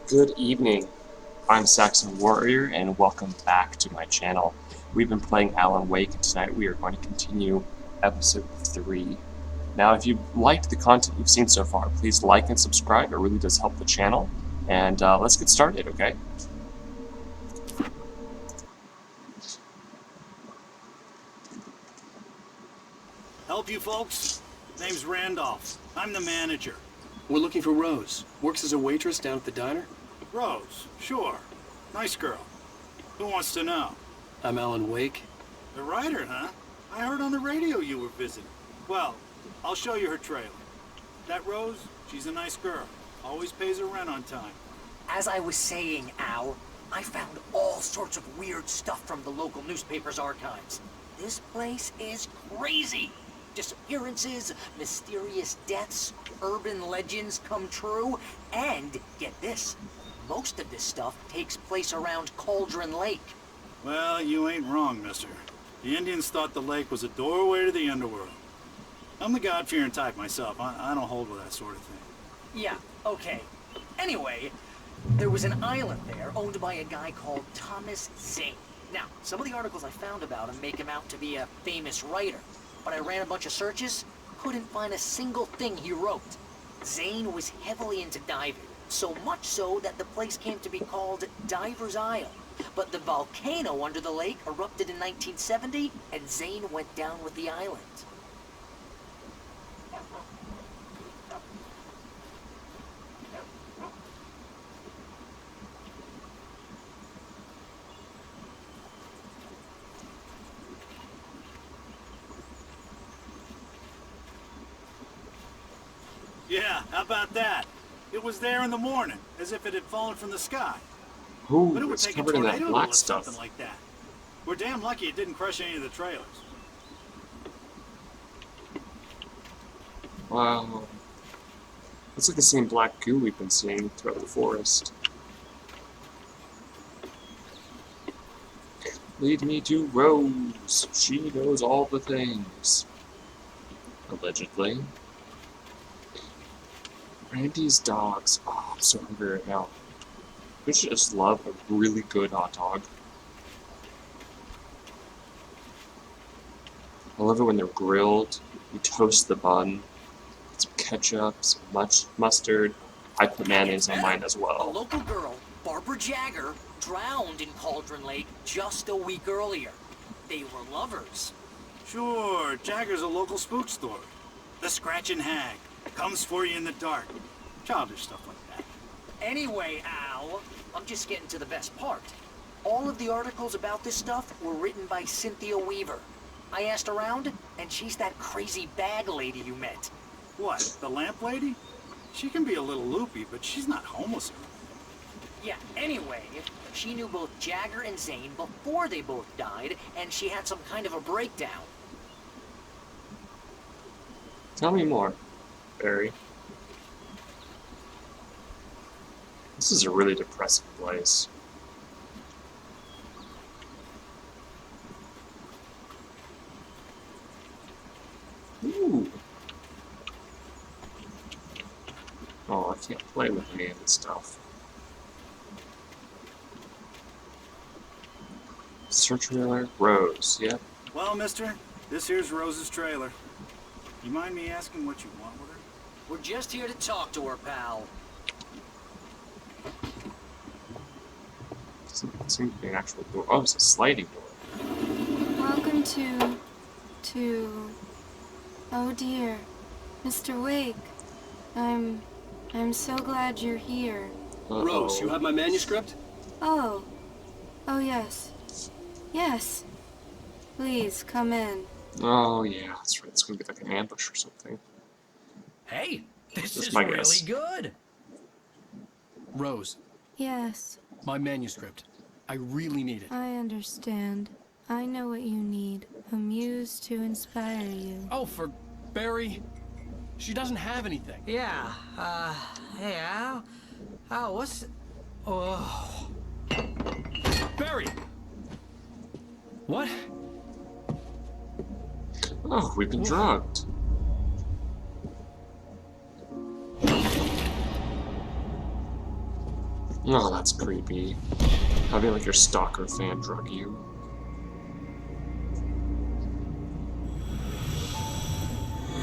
Good evening, I'm SaxonWarrior and welcome back to my channel. We've been playing Alan Wake and tonight we are going to continue episode 3. Now if you've liked the content you've seen so far, please like and subscribe, it really does help the channel. And let's get started, okay? Help you folks? Name's Randolph. I'm the manager. We're looking for Rose. Works as a waitress down at the diner. Rose, sure. Nice girl. Who wants to know? I'm Alan Wake. The writer, huh? I heard on the radio you were visiting. Well, I'll show you her trailer. That Rose, she's a nice girl. Always pays her rent on time. As I was saying, Al, I found all sorts of weird stuff from the local newspaper's archives. This place is crazy. Disappearances, mysterious deaths, urban legends come true, and, get this, most of this stuff takes place around Cauldron Lake. Well, you ain't wrong, mister. The Indians thought the lake was a doorway to the underworld. I'm the God-fearing type myself. I don't hold with that sort of thing. Yeah, okay. Anyway, there was an island there owned by a guy called Thomas Zane. Now, some of the articles I found about him make him out to be a famous writer, but I ran a bunch of searches, couldn't find a single thing he wrote. Zane was heavily into diving, so much so that the place came to be called Diver's Isle. But the volcano under the lake erupted in 1970, and Zane went down with the island. Yeah, how about that? It was there in the morning, as if it had fallen from the sky. Ooh, But it would it's take a covered in that tornado to black lift stuff. something like that. We're damn lucky it didn't crush any of the trailers. Wow. Looks like the same black goo we've been seeing throughout the forest. Lead me to Rose. She knows all the things. Allegedly. Randy's dogs. Oh, I'm so hungry right now. We should just love a really good hot dog. I love it when they're grilled. You toast the bun. Some ketchup, some mustard. I put mayonnaise on mine as A well. local girl, Barbara Jagger, drowned in Cauldron Lake just a week earlier. They were lovers. Sure, Jagger's a local spook story. The Scratching Hag comes for you in the dark. Childish stuff like that. Anyway, Al, I'm just getting to the best part. All of the articles about this stuff were written by Cynthia Weaver. I asked around, and she's that crazy bag lady you met. What, the lamp lady? She can be a little loopy, but she's not homeless or anything. Yeah, anyway, she knew both Jagger and Zane before they both died, and she had some kind of a breakdown. Tell me more, Barry. This is a really depressing place. Ooh. Oh, I can't play with any of this stuff. Search trailer, Rose, yep. Well, mister, this here's Rose's trailer. You mind me asking what you want with her? We're just here to talk to her, pal. It seems to be an actual door. Oh, it's a sliding door. Welcome to... Oh dear, Mr. Wake. I'm so glad you're here. Uh-oh. Rose, you have my manuscript? Oh. Oh yes. Yes. Please, come in. Oh, yeah, that's right. It's gonna be like an ambush or something. Hey, this That's is my really guess. good. Rose, Yes, my manuscript. I really need it. I understand. I know what you need. A muse to inspire you. Oh, for Barry. She doesn't have anything. Yeah, hey, Al. Al, what's... Oh. Barry! What? Oh, we've been drugged. Oh, that's creepy. Having like your stalker fan drug you.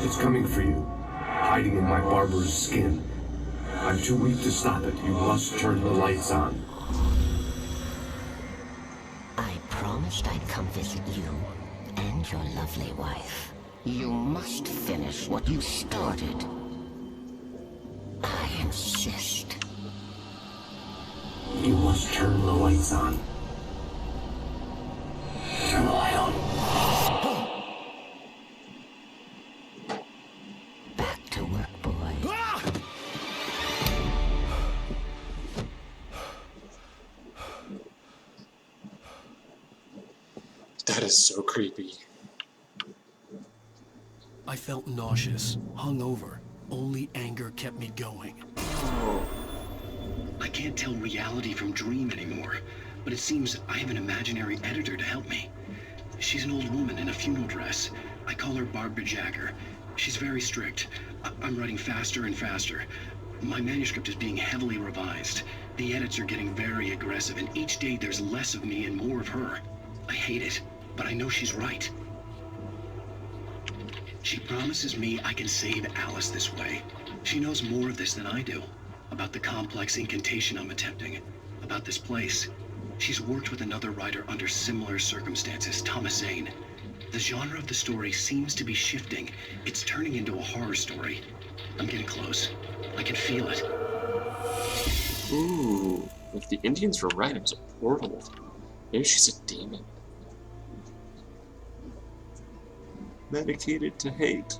It's coming for you, hiding in my barber's skin. I'm too weak to stop it. You must turn the lights on. I promised I'd come visit you and your lovely wife. You must finish what you started. I insist. You must turn the lights on. Turn the light on. Back to work, boy. That is so creepy. I felt nauseous, hungover. Only anger kept me going. I can't tell reality from dream anymore, but it seems I have an imaginary editor to help me. She's an old woman in a funeral dress. I call her Barbara Jagger. She's very strict. I'm writing faster and faster. My manuscript is being heavily revised. The edits are getting very aggressive, and each day there's less of me and more of her. I hate it, but I know she's right. She promises me I can save Alice this way. She knows more of this than I do. About the complex incantation I'm attempting. About this place. She's worked with another writer under similar circumstances, Thomas Zane. The genre of the story seems to be shifting. It's turning into a horror story. I'm getting close. I can feel it. Ooh, if the Indians were right, it was a portal. Maybe she's a demon. Medicated to hate.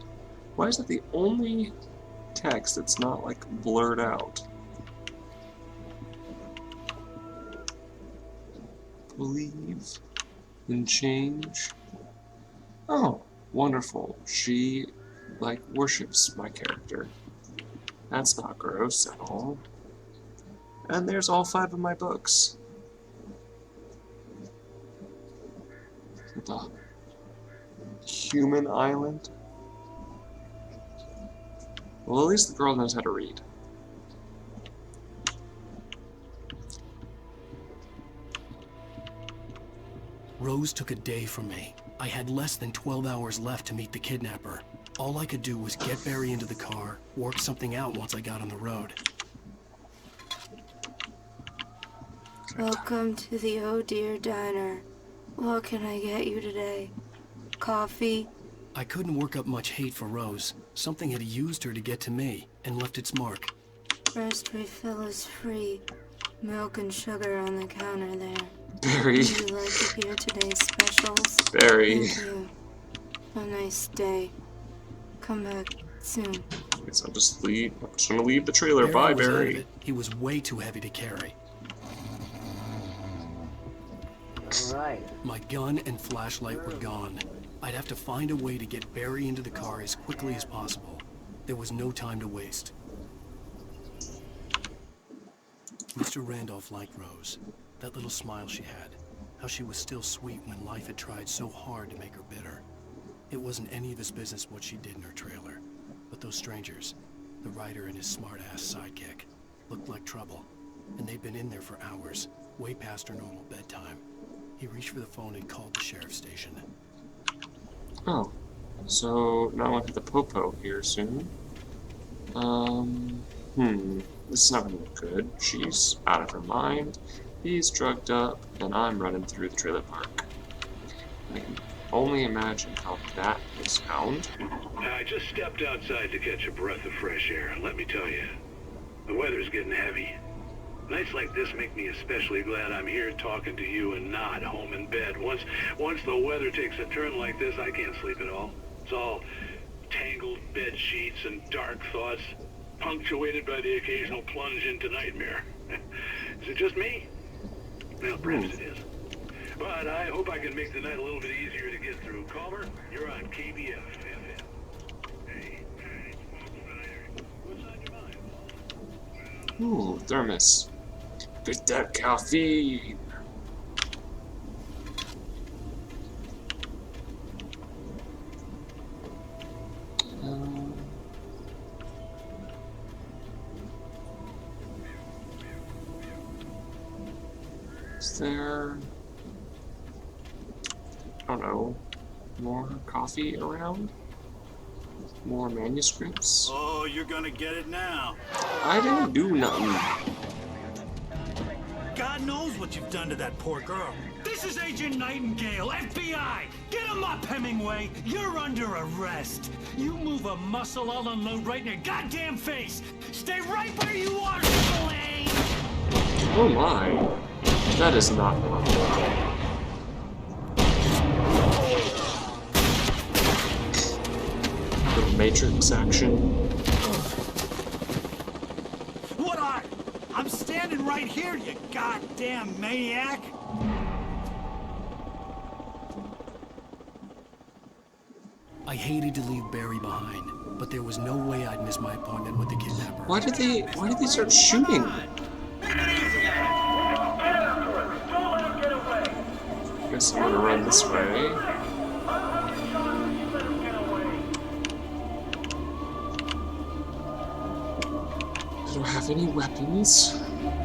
Why is that the only text that's not like blurred out? Believe in change. Oh, wonderful. She like worships my character. That's not gross at all. And there's all 5 of my books. The human island. Well, at least the girl knows how to read. Rose took a day from me. I had less than 12 hours left to meet the kidnapper. All I could do was get Barry into the car, work something out once I got on the road. Welcome to the Oh Dear Diner. What can I get you today? Coffee? I couldn't work up much hate for Rose. Something had used her to get to me and left its mark. First refill is free. Milk and sugar on the counter there. Barry. Would you like to hear today's specials? Barry. Thank you. Have a nice day. Come back soon. Guess I'll just leave. I'm just gonna leave the trailer. Bye, was out of Barry. it. He was way too heavy to carry. Alright. My gun and flashlight were gone. I'd have to find a way to get Barry into the car as quickly as possible. There was no time to waste. Mr. Randolph liked Rose. That little smile she had. How she was still sweet when life had tried so hard to make her bitter. It wasn't any of his business what she did in her trailer. But those strangers, the writer and his smart-ass sidekick, looked like trouble. And they'd been in there for hours, way past her normal bedtime. He reached for the phone and called the sheriff's station. Oh, so now I'll hit the popo here soon. This is not gonna look good. She's out of her mind, he's drugged up, and I'm running through the trailer park. I can only imagine how that will sound. I just stepped outside to catch a breath of fresh air, and let me tell you, the weather's getting heavy. Nights like this make me especially glad I'm here talking to you and not home in bed. Once the weather takes a turn like this, I can't sleep at all. It's all tangled bed sheets and dark thoughts, punctuated by the occasional plunge into nightmare. Is it just me? Well, perhaps it is. But I hope I can make the night a little bit easier to get through. Calmer, you're on KBF FM. Hey, what's on your mind? Ooh, thermos. Get that caffeine. Is there, I don't know, more coffee around? More manuscripts? Oh, you're gonna get it now. I didn't do nothing. God knows what you've done to that poor girl. This is Agent Nightingale, FBI! Get him up, Hemingway! You're under arrest! You move a muscle, I'll unload right in your goddamn face! Stay right where you are, Lane! Oh my. That is not normal. The Matrix action. What are? I'm standing right here, you goddamn maniac! I hated to leave Barry behind, but there was no way I'd miss my appointment with the kidnapper. Why did they start shooting? Guess I'm gonna run this way. I don't have any weapons.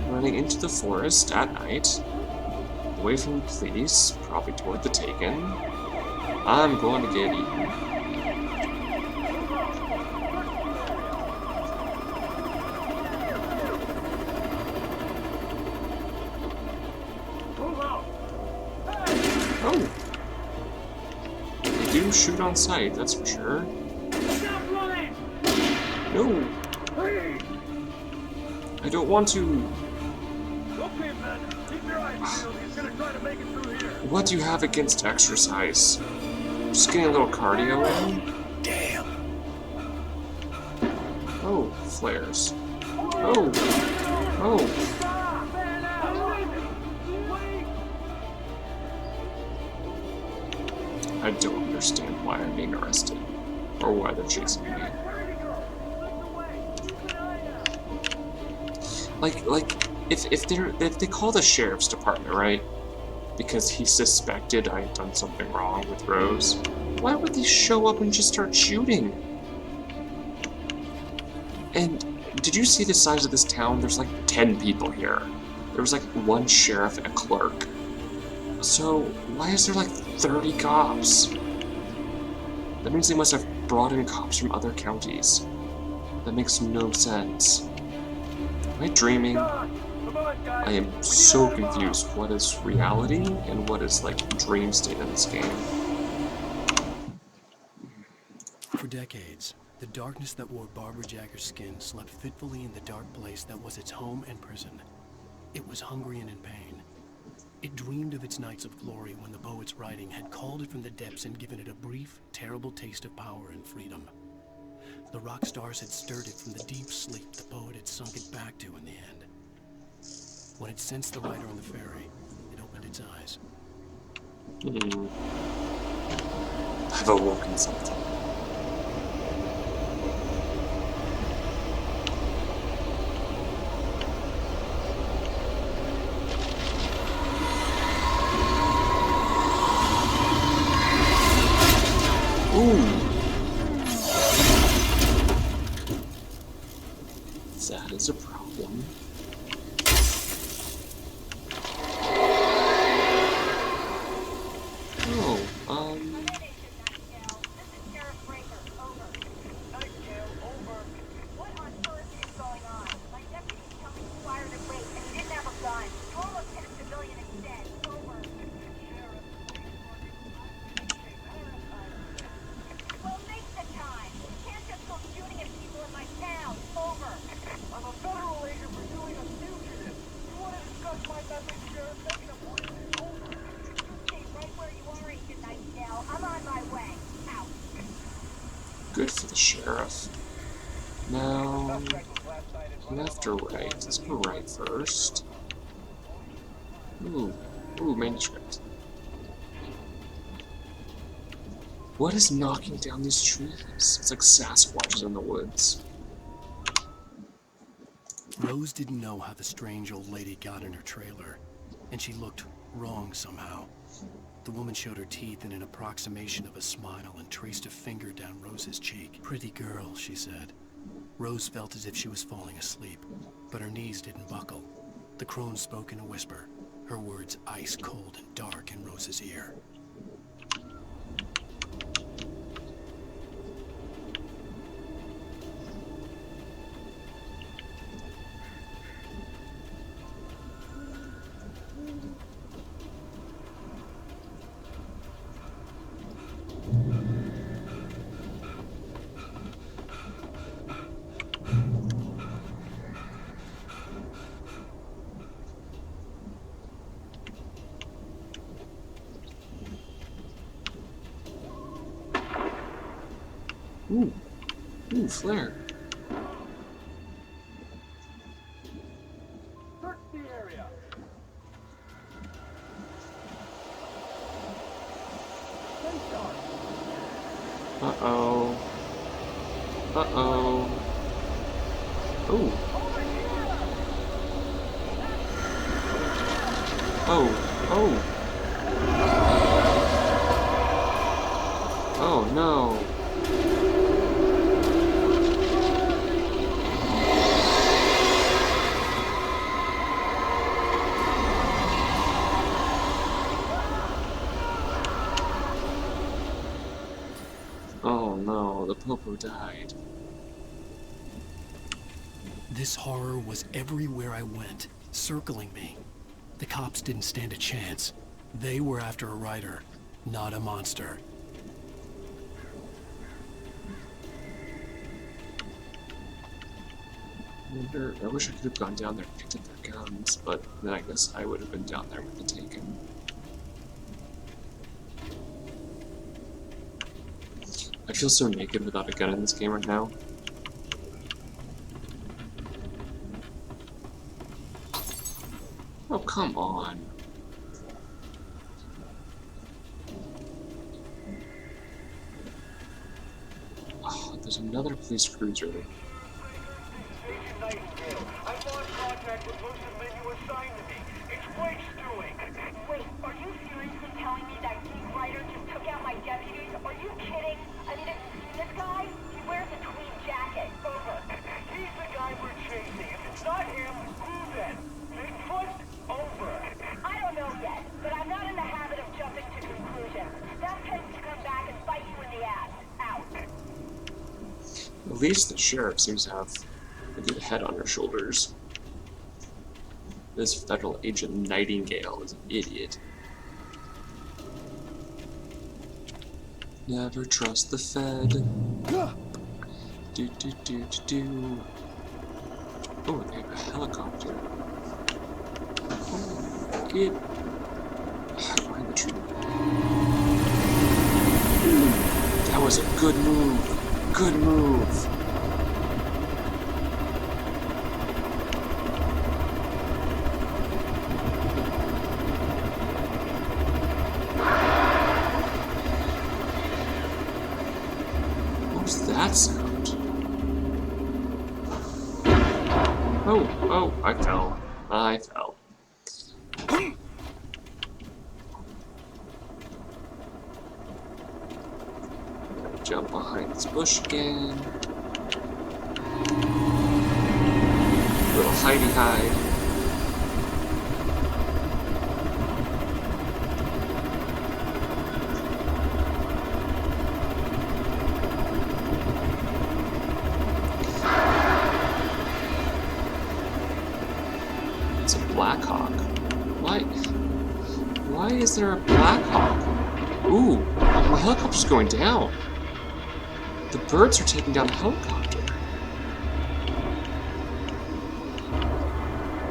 Running into the forest at night, away from the police, probably toward the Taken. I'm going to get eaten. Oh! They do shoot on sight, that's for sure. No! I don't want to. What do you have against exercise? Just getting a little cardio in? Damn! Oh, flares. Oh! Oh! I don't understand why I'm being arrested. Or why they're chasing me. Like, if they call the sheriff's department, right? Because he suspected I had done something wrong with Rose, why would they show up and just start shooting? And did you see the size of this town? There's like 10 people here. There was like one sheriff and a clerk. So why is there like 30 cops? That means they must have brought in cops from other counties. That makes no sense. Am I dreaming? I am so confused. What is reality and what is like dream state in this game? For decades, the darkness that wore Barbara Jagger's skin slept fitfully in the dark place that was its home and prison. It was hungry and in pain. It dreamed of its nights of glory when the poet's writing had called it from the depths and given it a brief, terrible taste of power and freedom. The rock stars had stirred it from the deep sleep the poet had sunk it back to in the end. When it sensed the writer on the ferry, it opened its eyes. I've awoken something. Ooh. That is a problem. Oh, good for the sheriff. Now, left or right? Let's go right first. Ooh, manuscript. What is knocking down these trees? It's like Sasquatches in the woods. Rose didn't know how the strange old lady got in her trailer, and she looked wrong somehow. The woman showed her teeth in an approximation of a smile and traced a finger down Rose's cheek. "Pretty girl," she said. Rose felt as if she was falling asleep, but her knees didn't buckle. The crone spoke in a whisper. her words ice cold and dark in Rose's ear. Ooh, flare. Search the area. Uh-oh. Uh-oh. Ooh. Oh, oh. Oh, no. Oh no, the Popo died. This horror was everywhere I went, circling me. The cops didn't stand a chance. They were after a writer, not a monster. I wish I could have gone down there and picked up their guns, but then I guess I would have been down there with the Taken. I feel so naked without a gun in this game right now. Oh, come on. Oh, there's another police cruiser. I lost contact with most of the men you assigned to me. It's Wake's doing. Wait, are you seriously telling me that geek writer just took out my deputies? Are you kidding? I mean, this guy, he wears a tweed jacket. Over. He's the guy we're chasing. If it's not him, who then? Bigfoot? Over. I don't know yet, but I'm not in the habit of jumping to conclusions. That tends to come back and bite you in the ass. Out. At least the sheriff seems to have a good head on her shoulders. This federal agent Nightingale is an idiot. Never trust the Fed. Do do do do do. Oh, they have a helicopter. Oh, get behind the tree. That was a good move. Good move. That sound? Oh, I fell. I fell. Jump behind this bush again. Little hidey hide. Blackhawk. Why is there a Blackhawk? Ooh, my helicopter's going down. The birds are taking down the helicopter.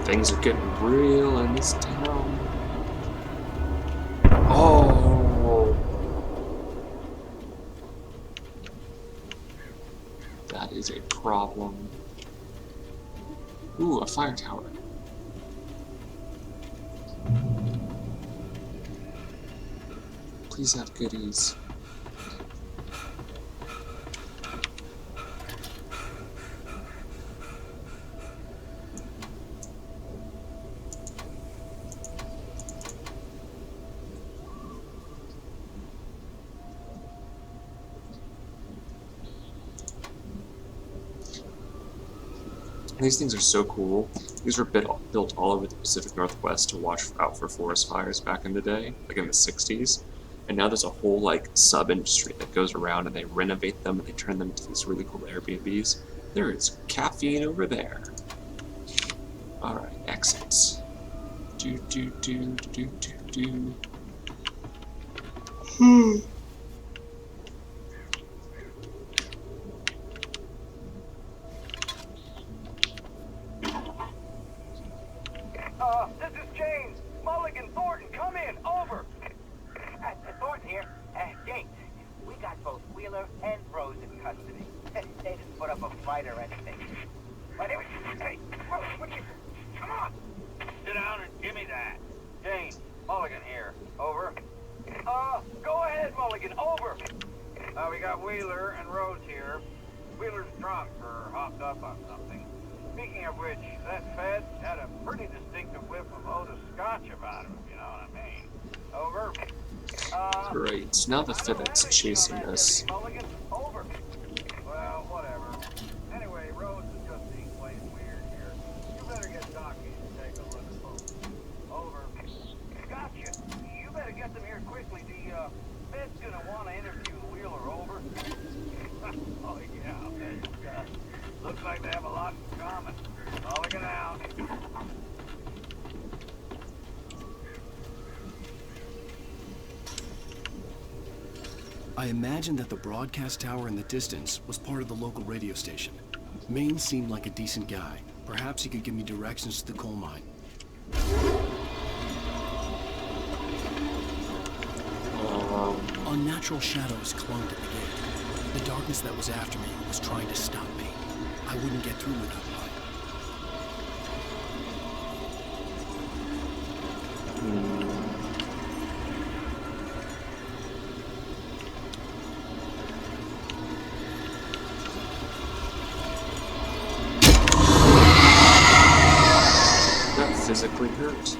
Things are getting real in this town. Oh. That is a problem. Ooh, a fire tower. Please have goodies. These things are so cool. These were built all over the Pacific Northwest to watch out for forest fires back in the day, like in the 60s. And now there's a whole like sub-industry that goes around and they renovate them and they turn them into these really cool Airbnbs. There is caffeine over there. Alright, exits. Do do do do do do. This is James. Mulligan, Thornton, come in. Over. Thornton here. James, we got both Wheeler and Rose in custody. They didn't put up a fight or anything. But hey, what you... Come on. Sit down and give me that. James, Mulligan here. Over. Go ahead, Mulligan. Over. We got Wheeler and Rose here. Wheeler's drunk or hopped up on something. Speaking of which, that Fed had a pretty distinctive whiff of Otis Scotch about him, if you know what I mean. Over. Great. Now the Fed's chasing us. Mulligan, over. Well, whatever. Anyway, Rose is just being played weird here. You better get Docky to take a look at both. Over. Gotcha. You better get them here quickly. The Fed's gonna want to interview Wheeler. Over. Oh yeah, I bet it does. Looks like they have a lot in common. Mulligan out. I imagined that the broadcast tower in the distance was part of the local radio station. Maine seemed like a decent guy. Perhaps he could give me directions to the coal mine. Unnatural shadows clung to the gate. The darkness that was after me was trying to stop me. I wouldn't get through without light. That physically hurt.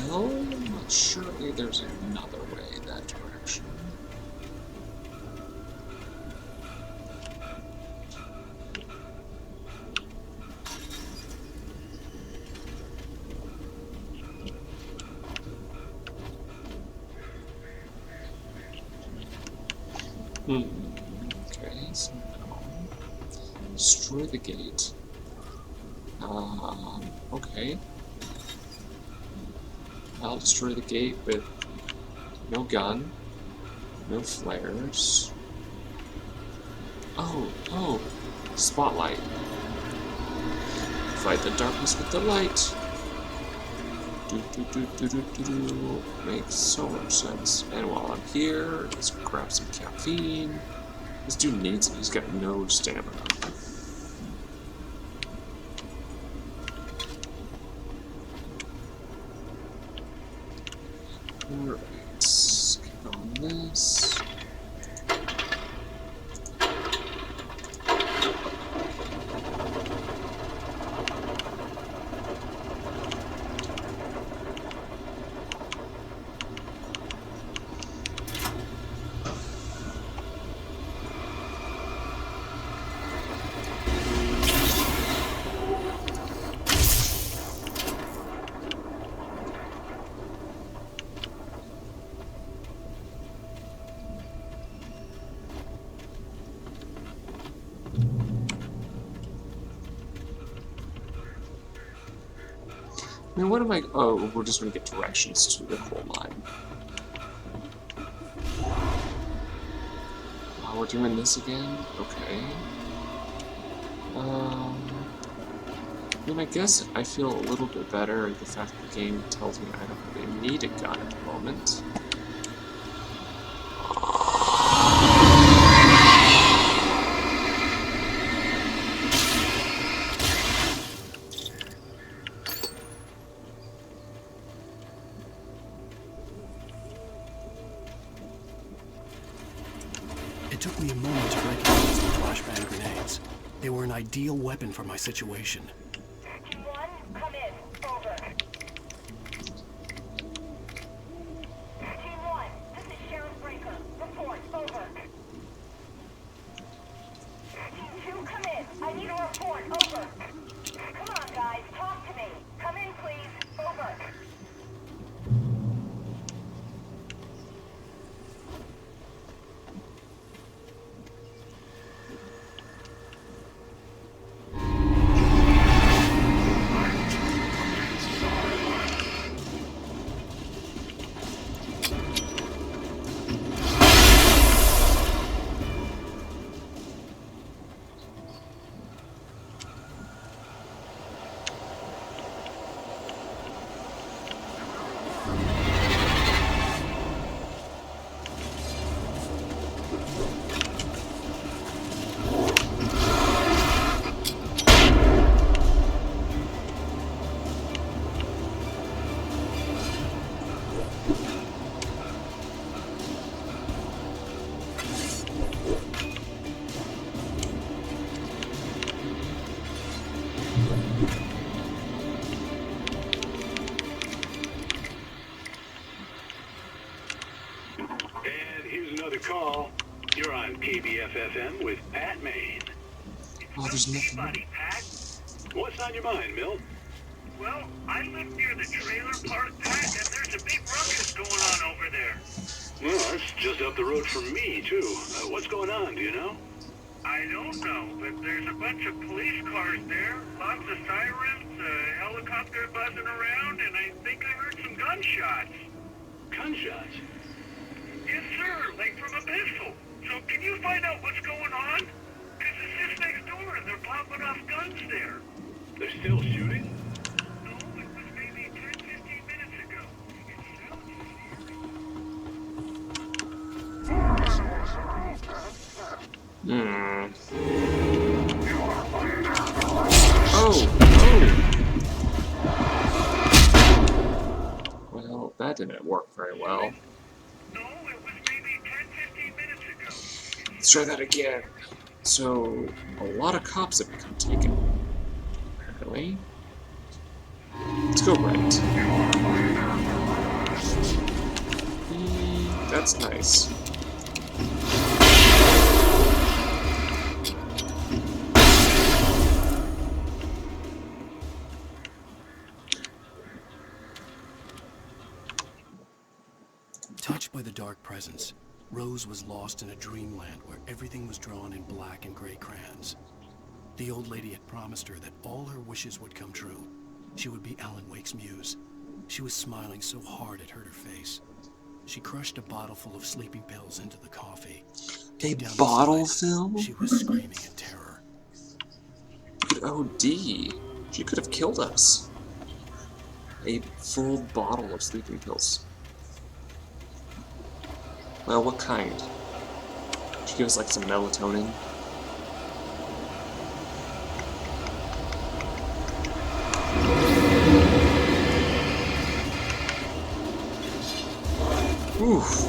Well, surely there's another way that direction. Okay, so now destroy the gate. Okay. I'll destroy the gate with no gun, no flares. Oh, spotlight. Fight the darkness with the light. Makes so much sense. And while I'm here, let's grab some caffeine. This dude needs it. He's got no stamina. Alright, get on this. I mean, what am I... Oh, we're just going to get directions to the coal mine. Oh, we're doing this again? Okay. I mean, I guess I feel a little bit better at the fact that the game tells me I don't really need a gun at the moment. It took me a moment to recognize the flashbang grenades. They were an ideal weapon for my situation. Team 1, come in. Over. Team 1, this is Sheriff Breaker. Report. Over. Team 2, come in. I need a report. call. You're on KBFFM with Pat Maine. Oh, there's nothing. Buddy, Pat. What's on your mind, Milt? Well, I live near the trailer park, Pat, and there's a big ruckus going on over there. Well, that's just up the road from me, too. What's going on, do you know? I don't know, but there's a bunch of police cars there, lots of sirens, a helicopter buzzing around, and I think I heard some gunshots. Gunshots? Yes, sir, like from a pistol. So can you find out what's going on? Because it's just next door and they're popping off guns there. They're still shooting? No, it was maybe 10, 15 minutes ago. Well, that didn't work very well. No, it was maybe 10, 15 minutes ago. Let's try that again. So, a lot of cops have become taken. Apparently. Let's go right. That's nice. Touched by the dark presence, Rose was lost in a dreamland where everything was drawn in black and gray crayons. The old lady had promised her that all her wishes would come true. She would be Alan Wake's muse. She was smiling so hard it hurt her face. She crushed a bottle full of sleeping pills into the coffee. A bottle fill? She was screaming in terror. OD. She could have killed us. A full bottle of sleeping pills. Well, what kind? She give us like some melatonin. Oof.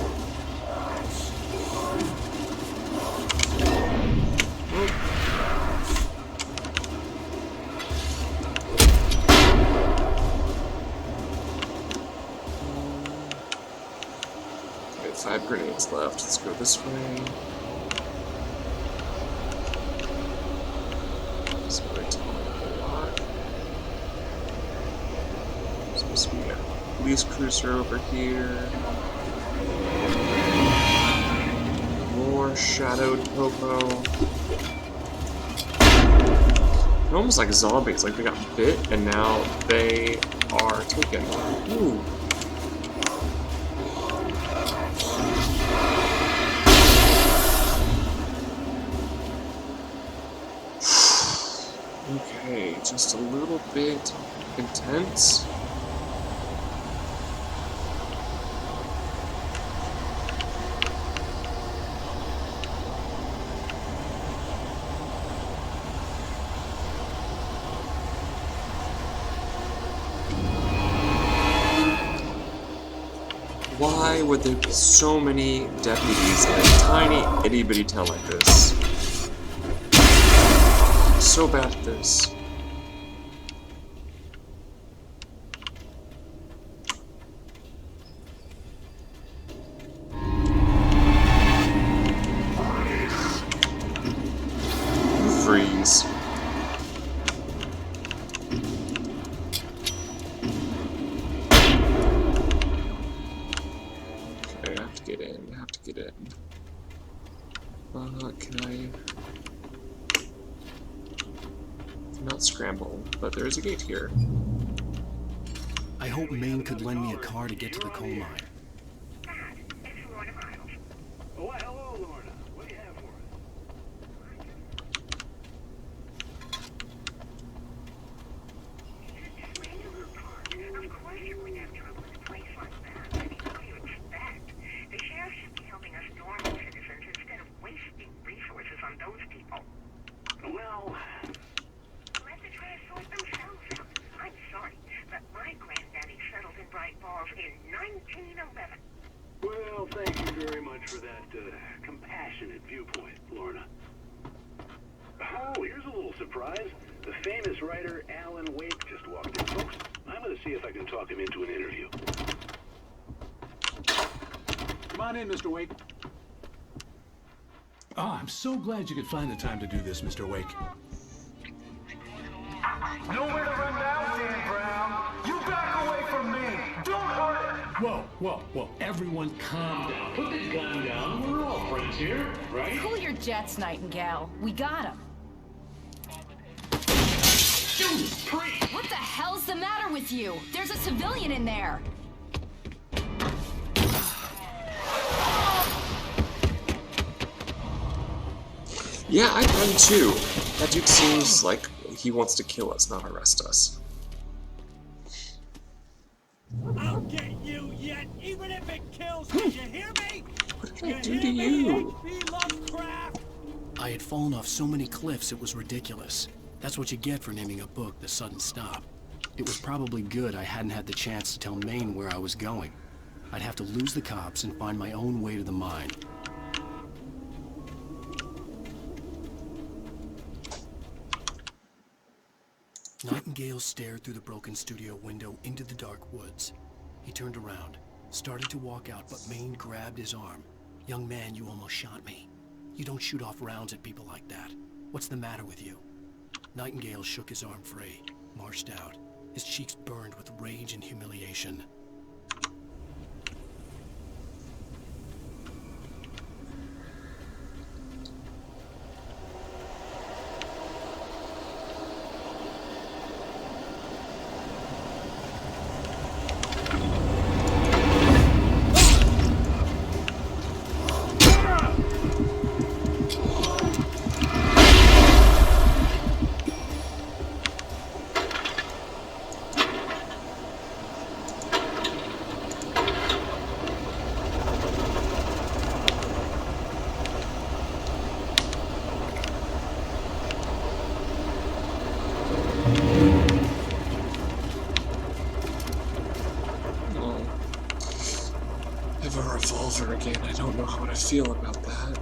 Okay, 5 grenades left. Let's go this way. This way to a lot. Supposed to be a police cruiser over here. More shadowed popo. They're almost like zombies, like they got bit and now they are taken. Ooh. Okay, just a little bit intense. Why would there be so many deputies in a tiny itty-bitty town like this? So bad at this. Freeze. Get in. Can I... Not scramble, but there is a gate here. I hope Maine could lend me a car to get to the coal mine. Oh, hello, Lorna. What do you have for us? Of course you wouldn't have trouble in a place like that. I mean, what do you expect? The sheriff should be helping us normal citizens instead of wasting resources on those people. Well... Let the trash sort themselves out. I'm sorry, but my granddaddy settled in Bright Falls in 1911. Well, thank you very much for that compassionate viewpoint, Lorna. Oh, here's a little surprise. The famous writer Alan Wake just walked in, folks. I'm going to see if I can talk him into an interview. Come on in, Mr. Wake. Oh, I'm so glad you could find the time to do this, Mr. Wake. Nowhere to run now, Dan Brown. You back away from me. Don't hurt it. Whoa. Everyone calm down. Put the gun down. We're all friends here, right? Cool your jets, Nightingale. We got him. Judas Priest! What the hell's the matter with you? There's a civilian in there. Yeah, I'd run too. That dude seems like he wants to kill us, not arrest us. I'll get you yet, even if it kills me. You hear me? What did I do to you? I had fallen off so many cliffs it was ridiculous. That's what you get for naming a book The Sudden Stop. It was probably good I hadn't had the chance to tell Maine where I was going. I'd have to lose the cops and find my own way to the mine. Nightingale stared through the broken studio window into the dark woods. He turned around, started to walk out, but Maine grabbed his arm. "Young man, you almost shot me. You don't shoot off rounds at people like that. What's the matter with you?" Nightingale shook his arm free, marched out. His cheeks burned with rage and humiliation. Have a revolver again. I don't know how to feel about that.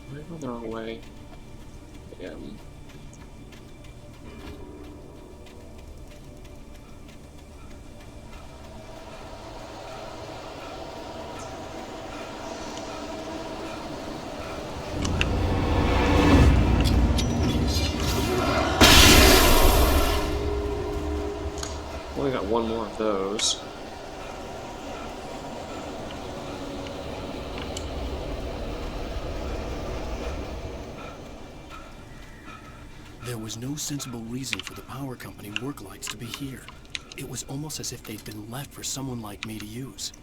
Am I going the wrong way? Yeah. Only got one more of those. There was no sensible reason for the power company work lights to be here. It was almost as if they'd been left for someone like me to use.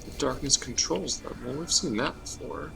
The darkness controls them. Well, we've seen that before.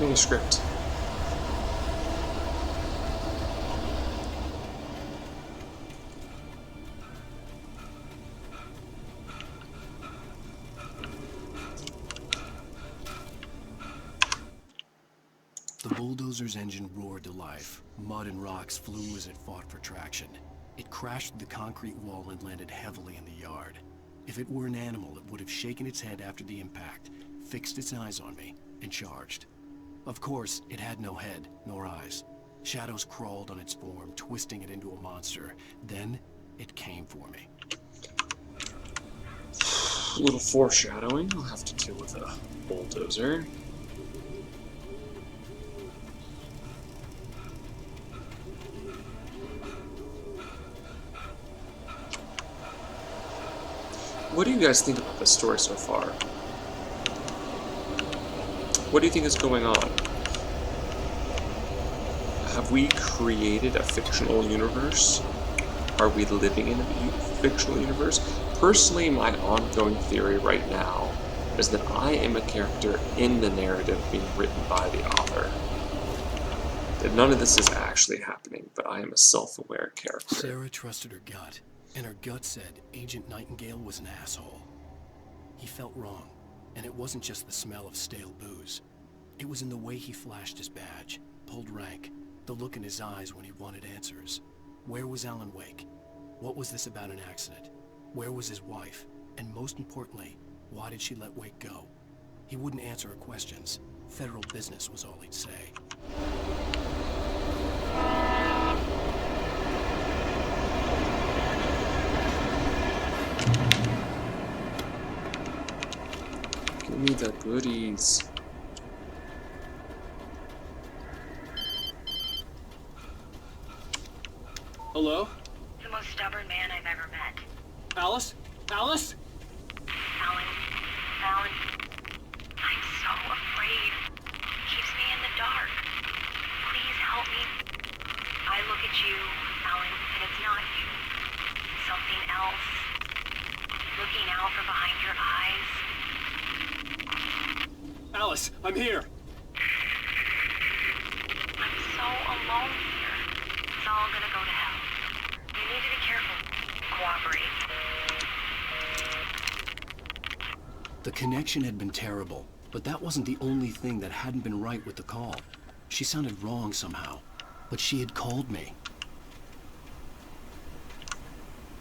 Manuscript. The bulldozer's engine roared to life. Mud and rocks flew as it fought for traction. It crashed through the concrete wall and landed heavily in the yard. If it were an animal, it would have shaken its head after the impact, fixed its eyes on me, and charged. Of course, it had no head, nor eyes. Shadows crawled on its form, twisting it into a monster. Then, it came for me. A little foreshadowing. I'll have to deal with a bulldozer. What do you guys think about this story so far? What do you think is going on? Have we created a fictional universe? Are we living in a fictional universe? Personally, my ongoing theory right now is that I am a character in the narrative being written by the author. That none of this is actually happening, but I am a self-aware character. Sarah trusted her gut, and her gut said Agent Nightingale was an asshole. He felt wrong, and it wasn't just the smell of stale booze. It was in the way he flashed his badge, pulled rank, the look in his eyes when he wanted answers. Where was Alan Wake? What was this about an accident? Where was his wife? And most importantly, why did she let Wake go? He wouldn't answer her questions. Federal business was all he'd say. Give me the goodies. Hello? The most stubborn man I've ever met. Alice? Alice? Alan. Alan. I'm so afraid. He keeps me in the dark. Please help me. I look at you, Alan, and it's not you. Something else. Looking out from behind your eyes. Alice, I'm here. I'm so alone here. It's all gonna go to hell. You need to be careful. Cooperate. The connection had been terrible, but that wasn't the only thing that hadn't been right with the call. She sounded wrong somehow, but she had called me.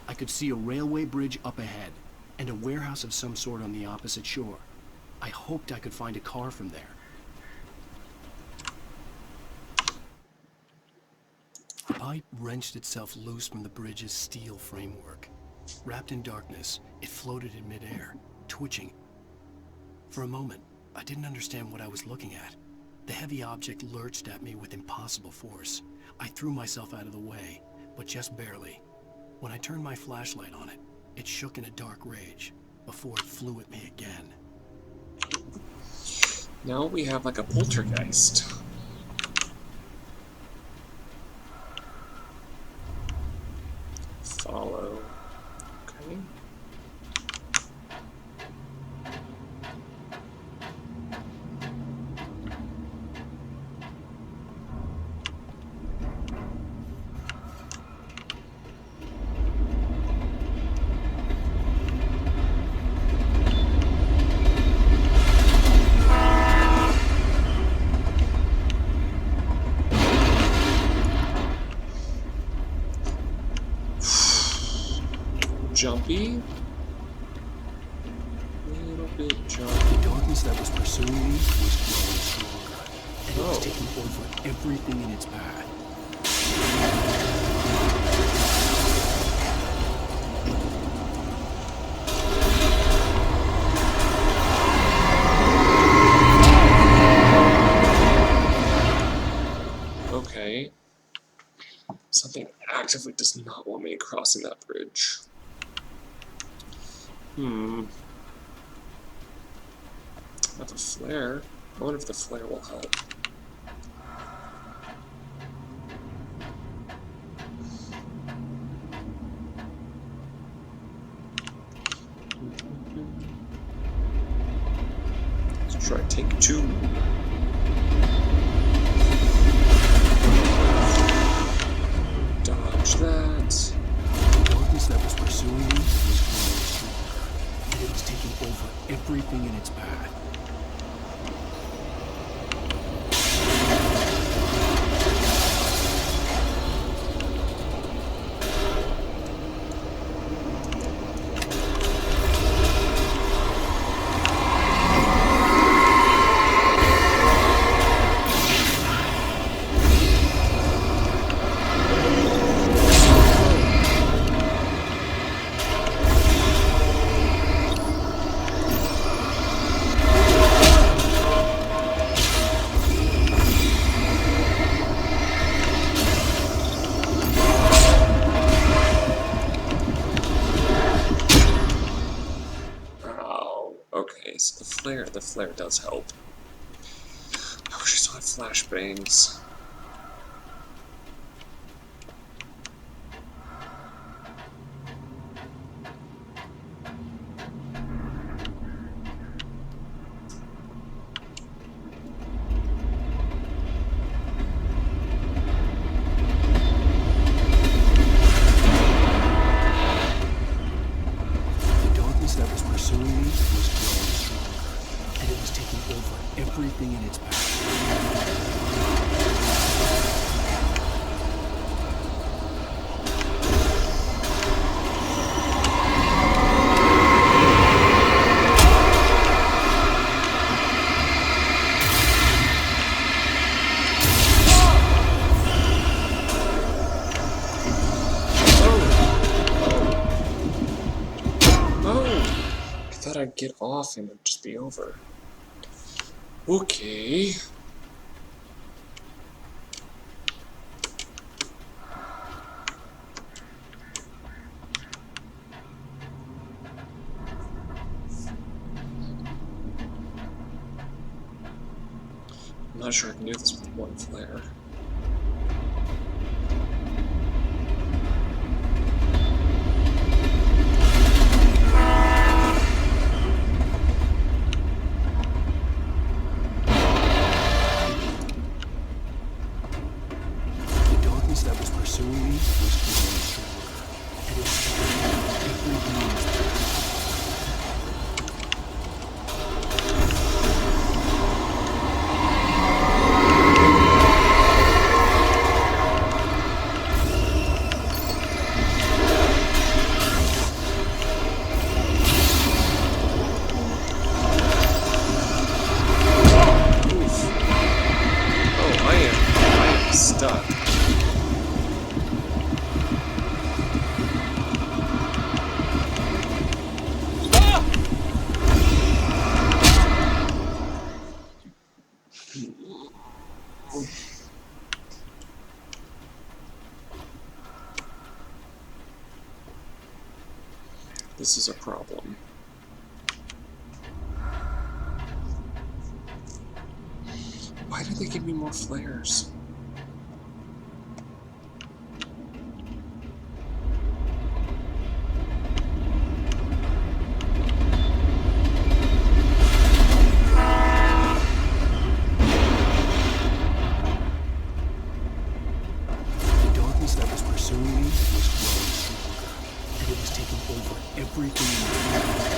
I could see a railway bridge up ahead, and a warehouse of some sort on the opposite shore. I hoped I could find a car from there. The pipe wrenched itself loose from the bridge's steel framework. Wrapped in darkness, it floated in midair, twitching. For a moment, I didn't understand what I was looking at. The heavy object lurched at me with impossible force. I threw myself out of the way, but just barely. When I turned my flashlight on it, it shook in a dark rage, before it flew at me again. Now we have like a poltergeist. Follow. Okay. Jumpy. A little bit jumpy. The darkness that was pursuing me was growing stronger, and it was taking over everything in its path. Okay. Something actively does not want me crossing that bridge. I have a flare. I wonder if the flare will help. Let's try take two. Dodge that. The darkness that was pursuing me was growing stronger, and it was taking over everything in its path. Okay, so the flare does help. I wish I still had flashbangs. That was pursuing me was growing stronger, and it was taking over everything in its path. I'd get off and it'd just be over. Okay. I'm not sure I can do this with one flare. That was pursuing me was growing stronger, and it was taking over everything in its path. Oh, I am stuck. This is a problem. Why did they give me more flares? The darkness that was pursuing me was growing stronger, and it was taking over everything in its path.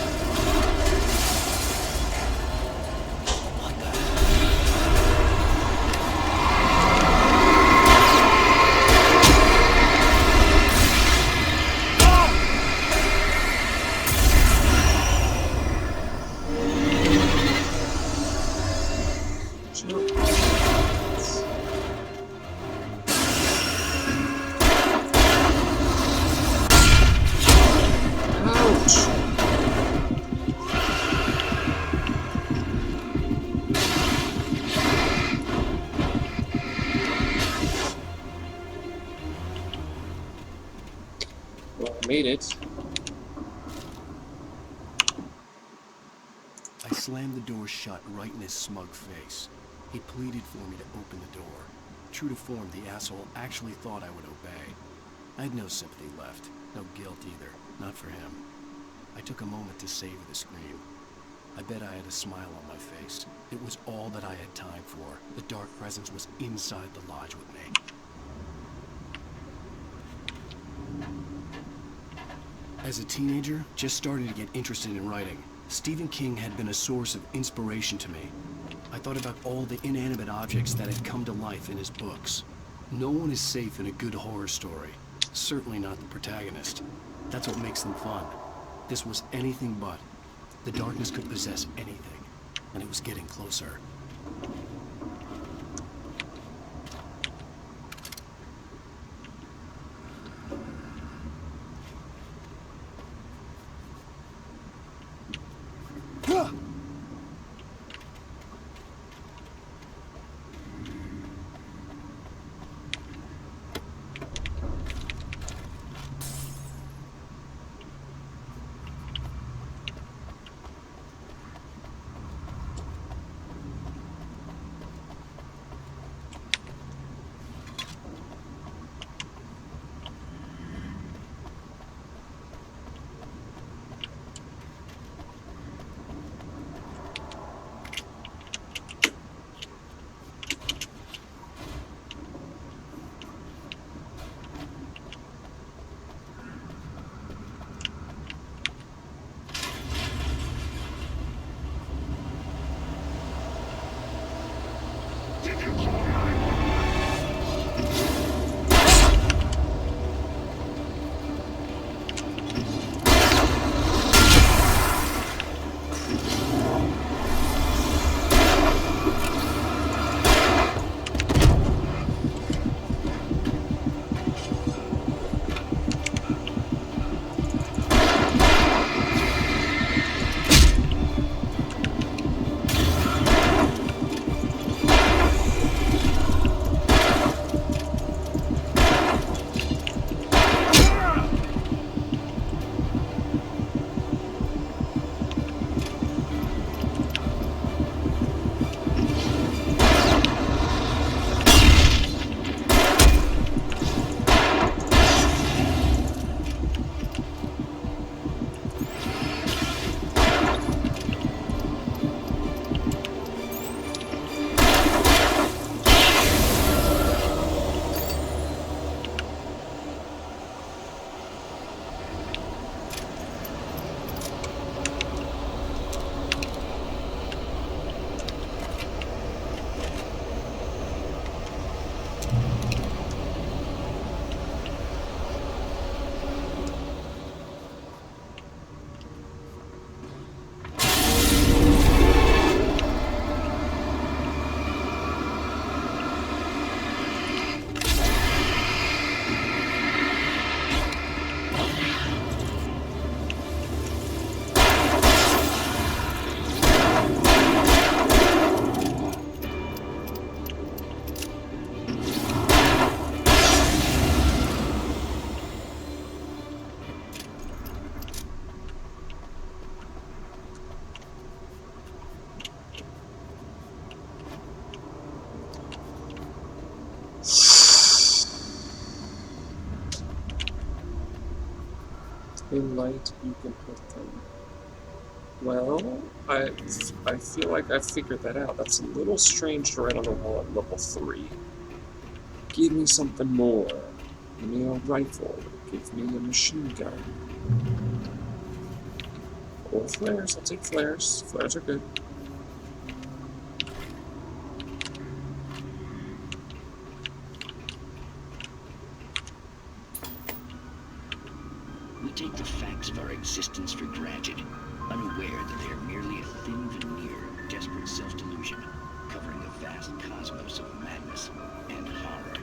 Made it. I slammed the door shut right in his smug face. He pleaded for me to open the door. True to form, the asshole actually thought I would obey. I had no sympathy left, no guilt either, not for him. I took a moment to savor the scream. I bet I had a smile on my face. It was all that I had time for. The dark presence was inside the lodge with me. As a teenager, just starting to get interested in writing, Stephen King had been a source of inspiration to me. I thought about all the inanimate objects that had come to life in his books. No one is safe in a good horror story. Certainly not the protagonist. That's what makes them fun. This was anything but. The darkness could possess anything, and it was getting closer. In light, you can hit them. Well, I feel like I figured that out. That's a little strange to write on the wall at level 3. Give me something more. Give me a rifle. Give me a machine gun. Or flares. I'll take flares. Flares are good. We take the facts of our existence for granted, unaware that they are merely a thin veneer of desperate self-delusion, covering a vast cosmos of madness and horror.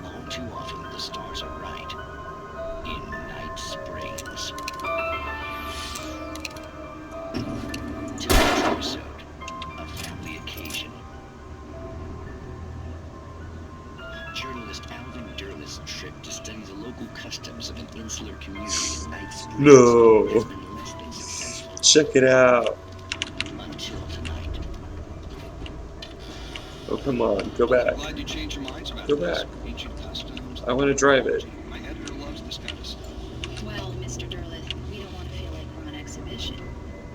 All too often, the stars are right. In Night Springs. Today's episode, a family occasion. Journalist Alvin Derlis' trip to study the local customs of an insular community in Night Springs No. has been less than successful. Check it out. Until tonight. Oh, come on. Go back. Glad you changed your minds about Go this. back. Ancient customs. I want to drive it. My editor loves this kind of stuff. Well, Mr. Derleth, we don't want to feel like we're on exhibition,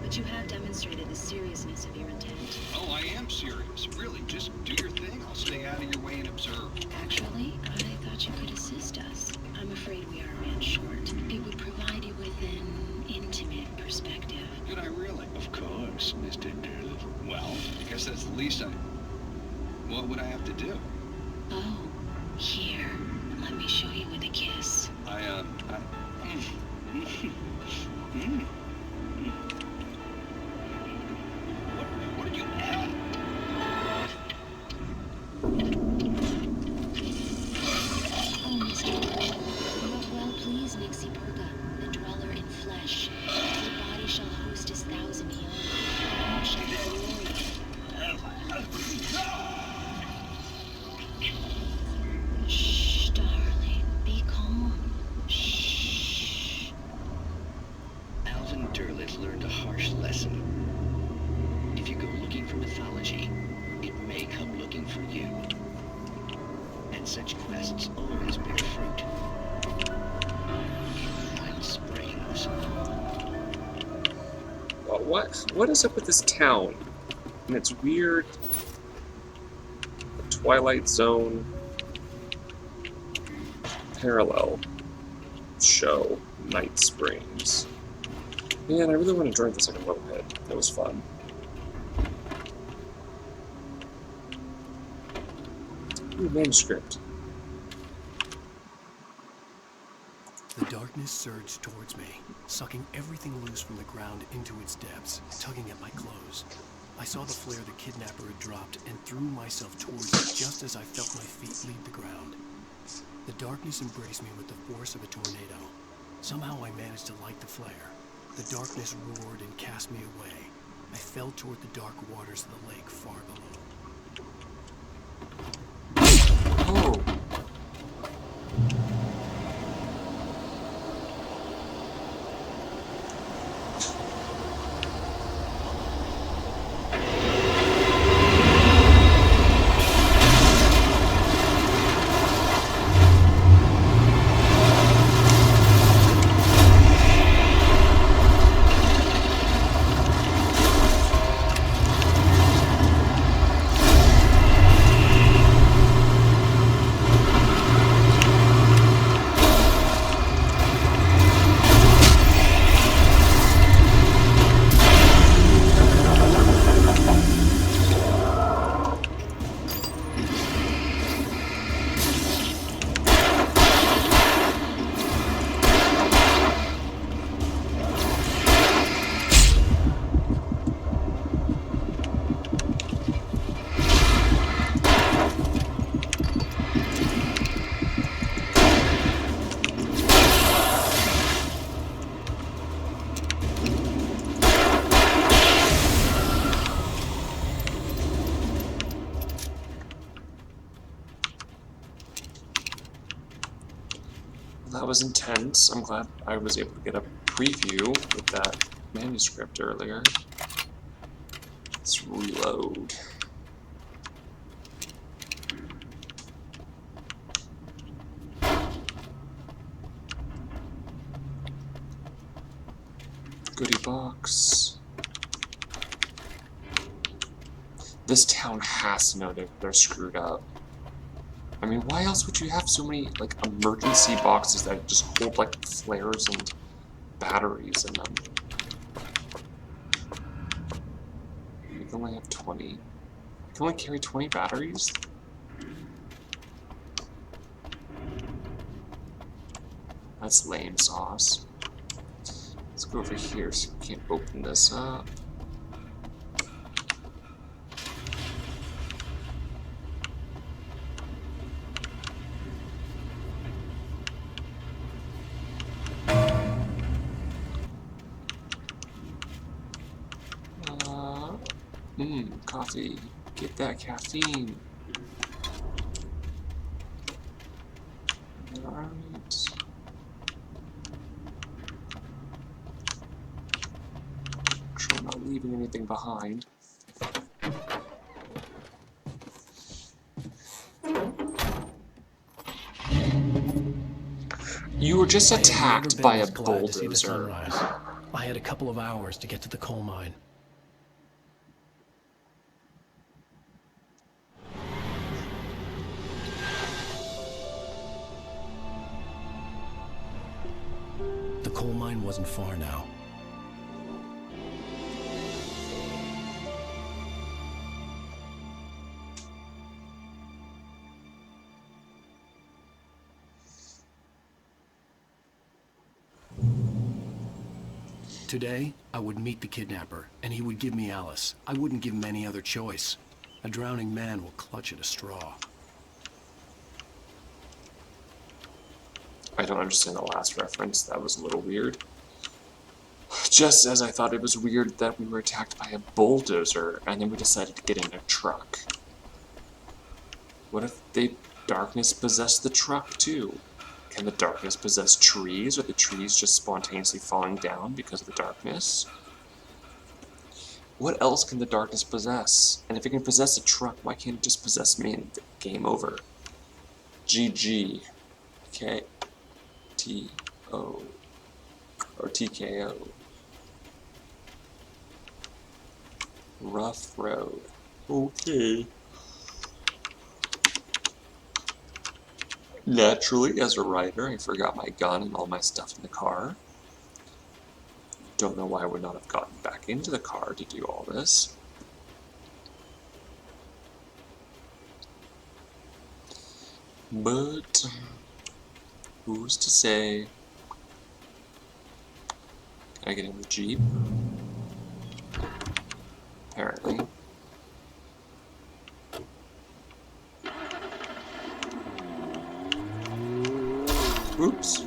but you have demonstrated the seriousness of your intent. Oh, I am serious. Really, just do your thing. I'll stay out of your way and observe. Actually, I thought you could assist us. I'm afraid we are a man short. It would provide you with an intimate perspective. Could I really? Of course, Mr. Durleth. Well, I guess that's the least I... What would I have to do? Oh, here. Let me show you with a kiss. What did you add? Oh, Mr. Durleth, you have well pleased Nixie Burga, the dweller in flesh. Your body shall host his 1,000 young. You shall be glorious. Shh, darling. Be calm. Shh. Alvin Durleth learned a harsh lesson. If you go looking for mythology, it may come looking for you. And such quests always bear fruit. Wild springs. What is up with this town? And its weird Twilight Zone parallel show, Night Springs. Man, I really want to join this like a little bit. It was fun. Ooh, manuscript. The darkness surged towards me, sucking everything loose from the ground into its depths, tugging at my clothes. I saw the flare the kidnapper had dropped and threw myself towards it just as I felt my feet leave the ground. The darkness embraced me with the force of a tornado. Somehow I managed to light the flare. The darkness roared and cast me away. I fell toward the dark waters of the lake far below. Oh. That was intense. I'm glad I was able to get a preview with that manuscript earlier. Let's reload. Goodie box. This town has to know that they're screwed up. I mean, why else would you have so many, like, emergency boxes that just hold, like, flares and batteries in them? You can only have 20. You can only carry 20 batteries? That's lame sauce. Let's go over here so we can't open this up. Coffee. Get that caffeine. Alright. Sure, I'm not leaving anything behind. You were just attacked by a bulldozer. I had a couple of hours to get to the coal mine. coal mine wasn't far now. Today, I would meet the kidnapper, and he would give me Alice. I wouldn't give him any other choice. A drowning man will clutch at a straw. I don't understand the last reference. That was a little weird. Just as I thought it was weird that we were attacked by a bulldozer, and then we decided to get in a truck. What if the darkness possessed the truck, too? Can the darkness possess trees? Are the trees just spontaneously falling down because of the darkness? What else can the darkness possess? And if it can possess a truck, why can't it just possess me and game over? GG. K-T-O. Or TKO. Rough road. Okay. Naturally, as a writer, I forgot my gun and all my stuff in the car. Don't know why I would not have gotten back into the car to do all this. But who's to say? Can I get in the Jeep? Apparently. Oops.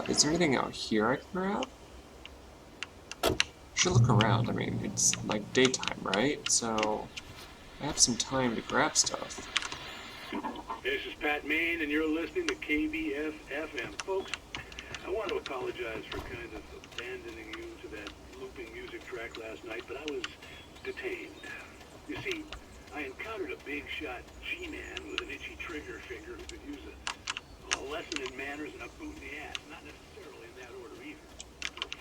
Is there anything out here I can grab? Should look around. I mean, it's like daytime, right? So I have some time to grab stuff. This is Pat Main, and you're listening to KBF FM. Folks, I want to apologize for kind of abandoning you to that looping music track last night, but I was detained. You see, I encountered a big shot G-man with an itchy trigger finger who could use a lesson in manners and a boot in the ass. Not necessarily in that order either.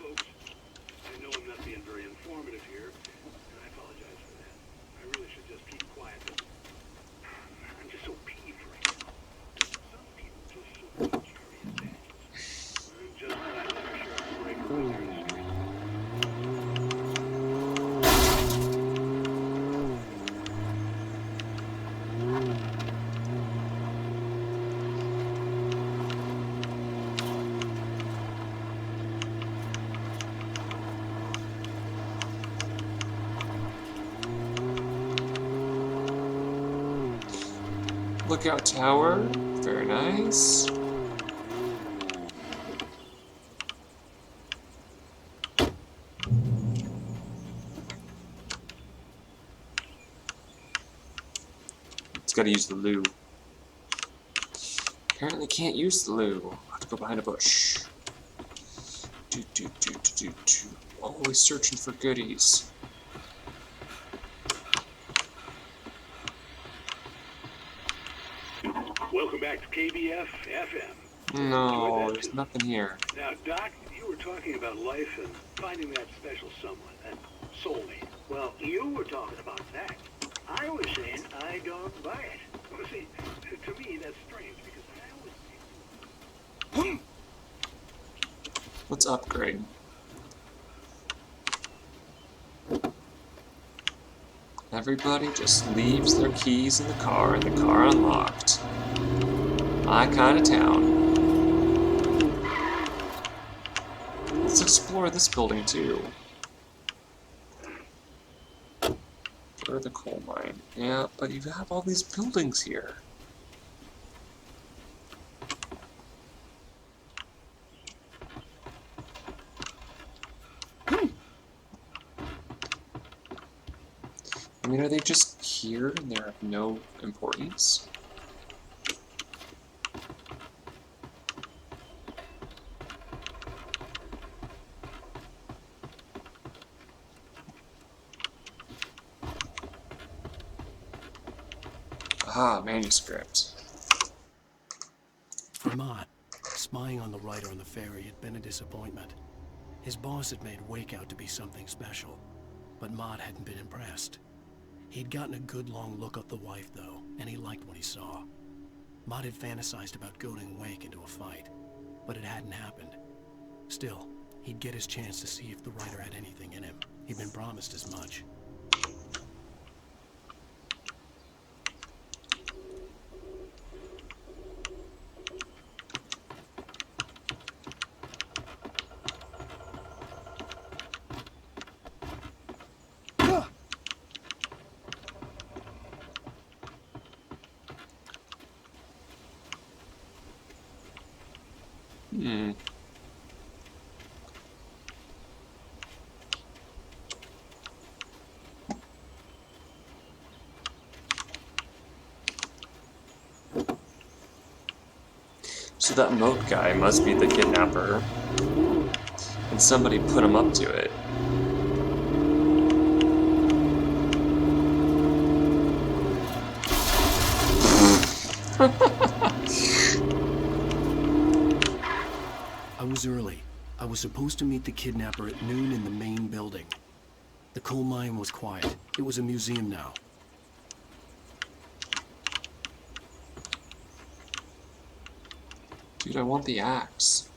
Folks, I know I'm not being very informative here, and I apologize for that. I really should just keep quiet, but I'm just so peeved right now. Some people just so contrary advantages. I'm just glad that our sheriff breaker was here in the street. Lookout tower, very nice. It's gotta use the loo. Apparently can't use the loo. I have to go behind a bush. Always searching for goodies. Welcome back to KBF FM. No, there's nothing here. Now, Doc, you were talking about life and finding that special someone, that soulmate. Well, you were talking about that. I was saying I don't buy it. Well, see, to me, that's strange because I always... Let's upgrade. Everybody just leaves their keys in the car and the car unlocked. My kind of town. Let's explore this building too. Where the coal mine? Yeah, but you have all these buildings here. I mean, are they just here and they're of no importance? Aha, manuscript. For Mott, spying on the writer on the ferry had been a disappointment. His boss had made Wake out to be something special, but Mott hadn't been impressed. He'd gotten a good long look at the wife, though, and he liked what he saw. Mott had fantasized about goading Wake into a fight, but it hadn't happened. Still, he'd get his chance to see if the writer had anything in him. He'd been promised as much. So that moat guy must be the kidnapper. And somebody put him up to it. I was early. I was supposed to meet the kidnapper at noon in the main building. The coal mine was quiet. It was a museum now. Dude, I want the axe.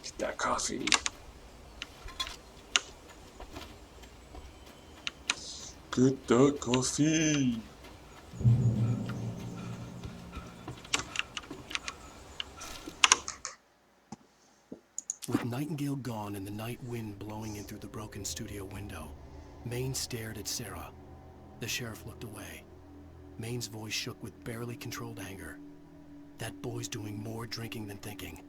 Get that coffee. Get that coffee. With Nightingale gone and the night wind blowing in through the broken studio window, Maine stared at Sarah. The sheriff looked away. Maine's voice shook with barely controlled anger. That boy's doing more drinking than thinking.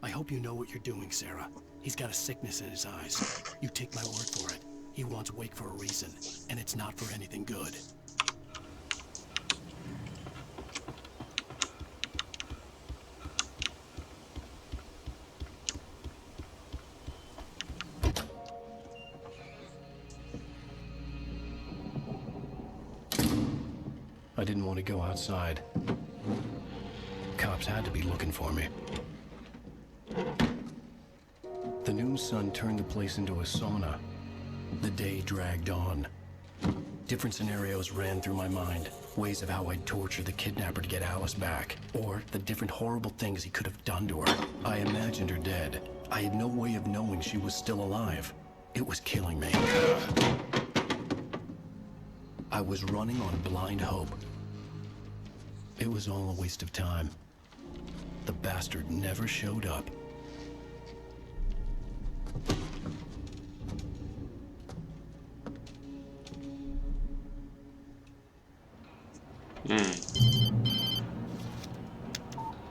I hope you know what you're doing, Sarah. He's got a sickness in his eyes. You take my word for it. He wants Wake for a reason, and it's not for anything good. I didn't want to go outside. Cops had to be looking for me. The noon sun turned the place into a sauna. The day dragged on. Different scenarios ran through my mind. Ways of how I'd torture the kidnapper to get Alice back. Or the different horrible things he could have done to her. I imagined her dead. I had no way of knowing she was still alive. It was killing me. I was running on blind hope. It was all a waste of time. The bastard never showed up.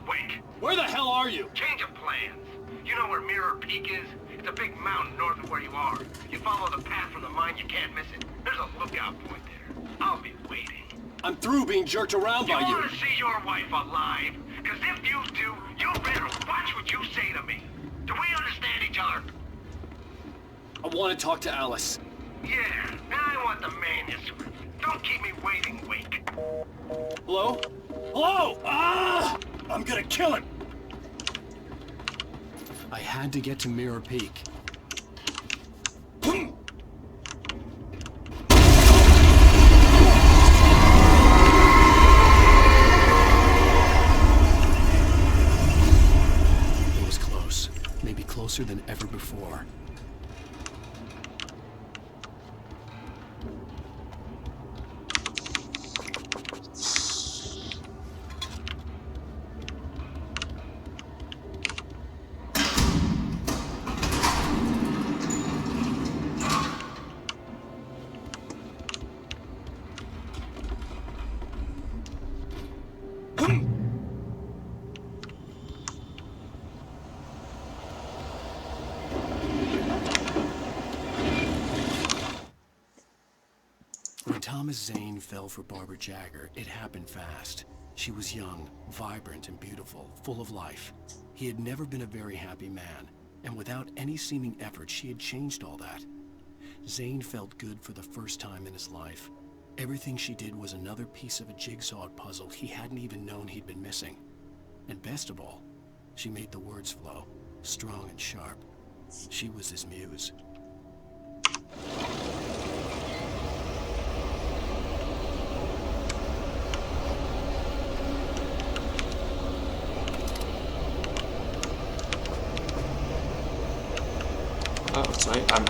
Wake! Where the hell are you? Change of plans. You know where Mirror Peak is? It's a big mountain north of where you are. You follow the path from the mine, you can't miss it. There's a lookout point there. I'll be waiting. I'm through being jerked around by you. You want to see your wife alive? Because if you do, you better watch what you say to me. Do we understand each other? I want to talk to Alice. Yeah, and I want the manuscript. Don't keep me waiting, Wake. Hello? Hello! Ah! I'm gonna kill him! I had to get to Mirror Peak. It was close. Maybe closer than ever before. When Thomas Zane fell for Barbara Jagger, it happened fast. She was young, vibrant, and beautiful, full of life. He had never been a very happy man, and without any seeming effort, she had changed all that. Zane felt good for the first time in his life. Everything she did was another piece of a jigsaw puzzle he hadn't even known he'd been missing. And best of all, she made the words flow, strong and sharp. She was his muse. Oh, so I'm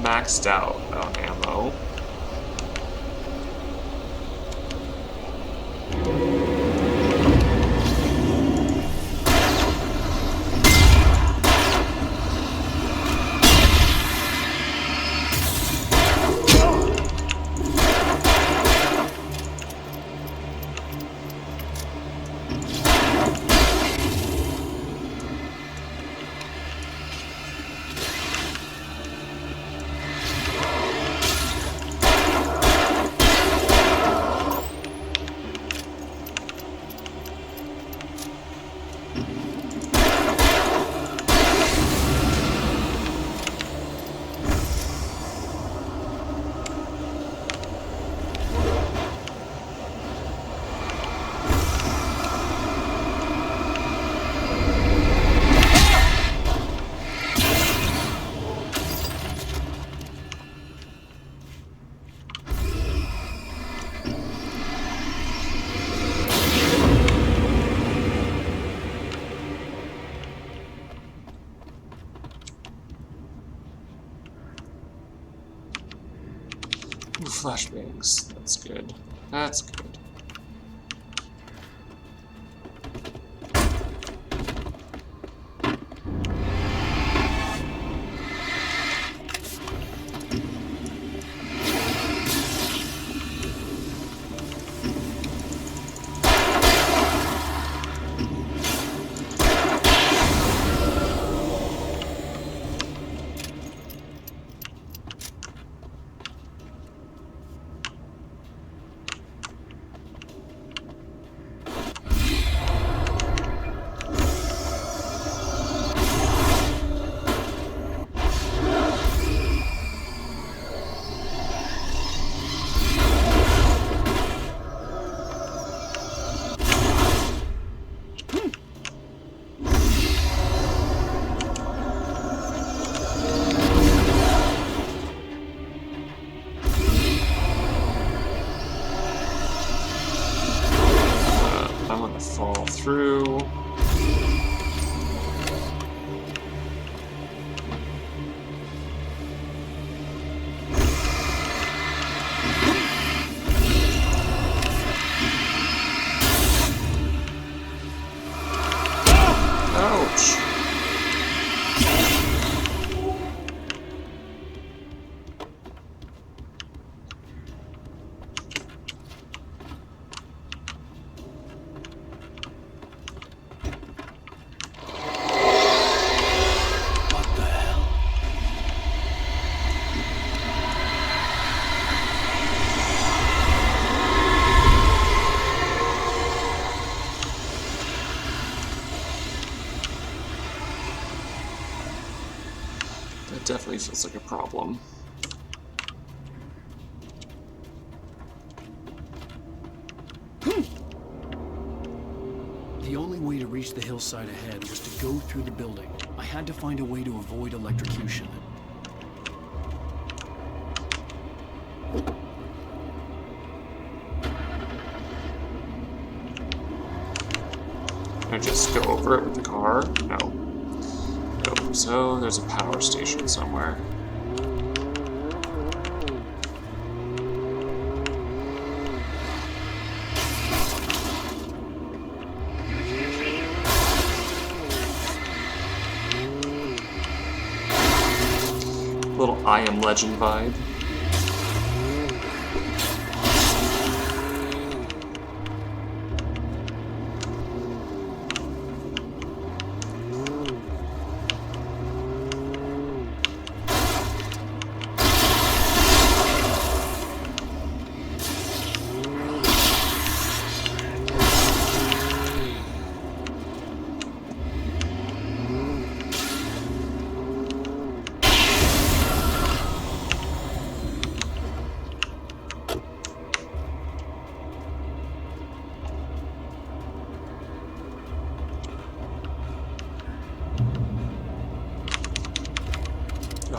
maxed out on ammo. Flashbangs. That's good. That's good. I'm gonna fall through. Ouch. That definitely feels like a problem. The only way to reach the hillside ahead was to go through the building. I had to find a way to avoid electrocution. Can I just go over it with the car? No. No. So there's a power station somewhere. Little I Am Legend vibe.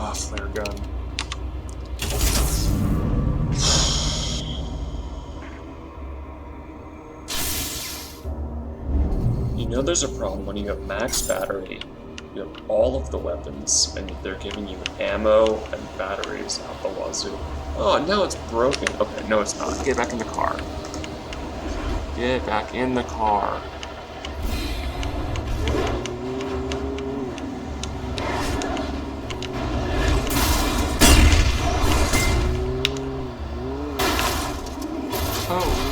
Ah, flare gun. You know there's a problem when you have max battery, you have all of the weapons, and they're giving you ammo and batteries out the wazoo. Oh, now it's broken. Okay, no it's not. Get back in the car. Get back in the car. Oh.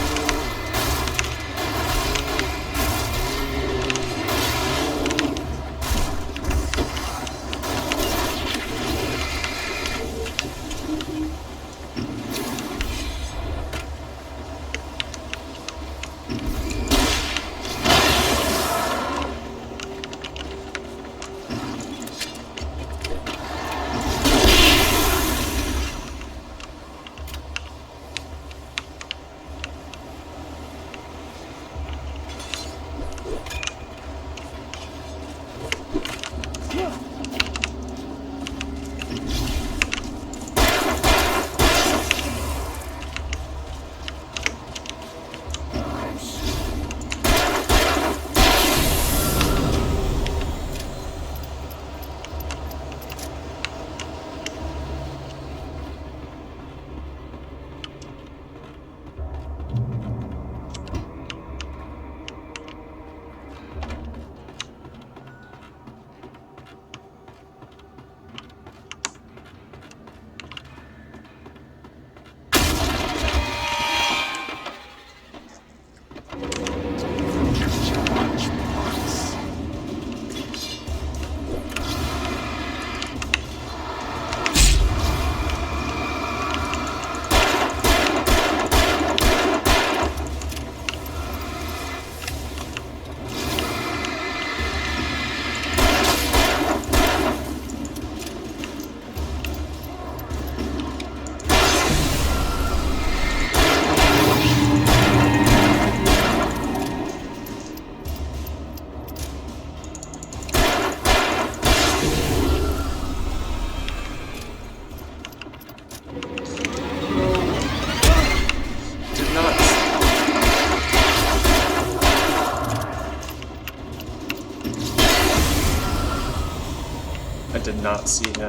I did not see him.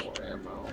More ammo.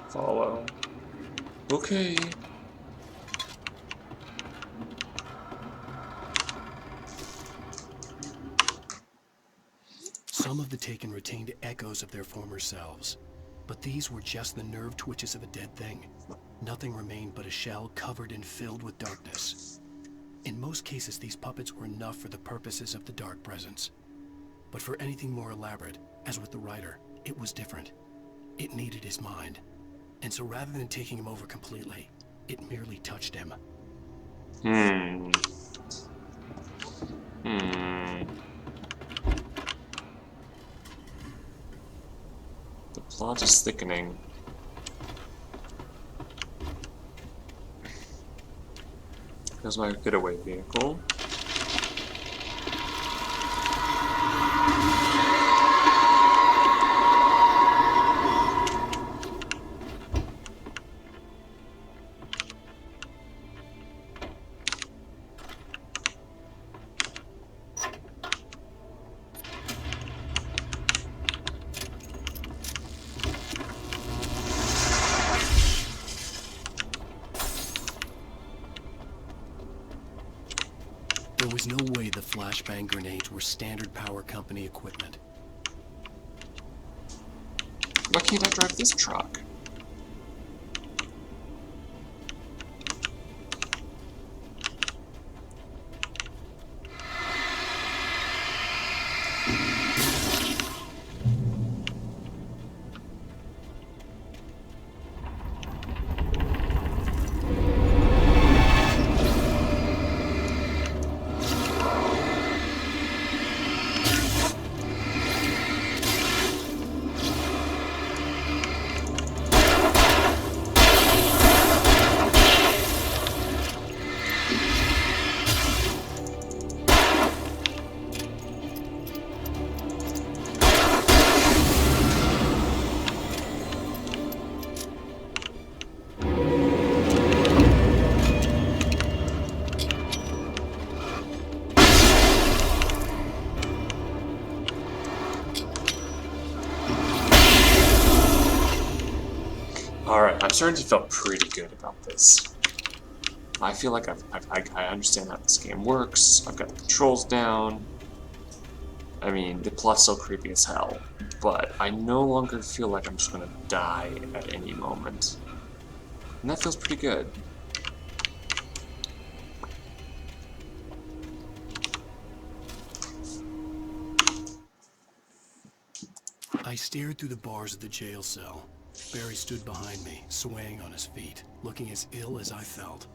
Follow. Okay. Some of the Taken retained echoes of their former selves, but these were just the nerve twitches of a dead thing. Nothing remained but a shell covered and filled with darkness. In most cases, these puppets were enough for the purposes of the Dark Presence. But for anything more elaborate, as with the writer, it was different. It needed his mind. And so rather than taking him over completely, it merely touched him. The plot is thickening. Here's my getaway vehicle. There was no way the flashbang grenades were standard power company equipment. Why can't I drive this truck? Alright, I'm starting to feel pretty good about this. I feel like I understand how this game works. I've got the controls down. I mean, the plot's still creepy as hell, but I no longer feel like I'm just gonna die at any moment. And that feels pretty good. I stared through the bars of the jail cell. Barry stood behind me, swaying on his feet, looking as ill as I felt.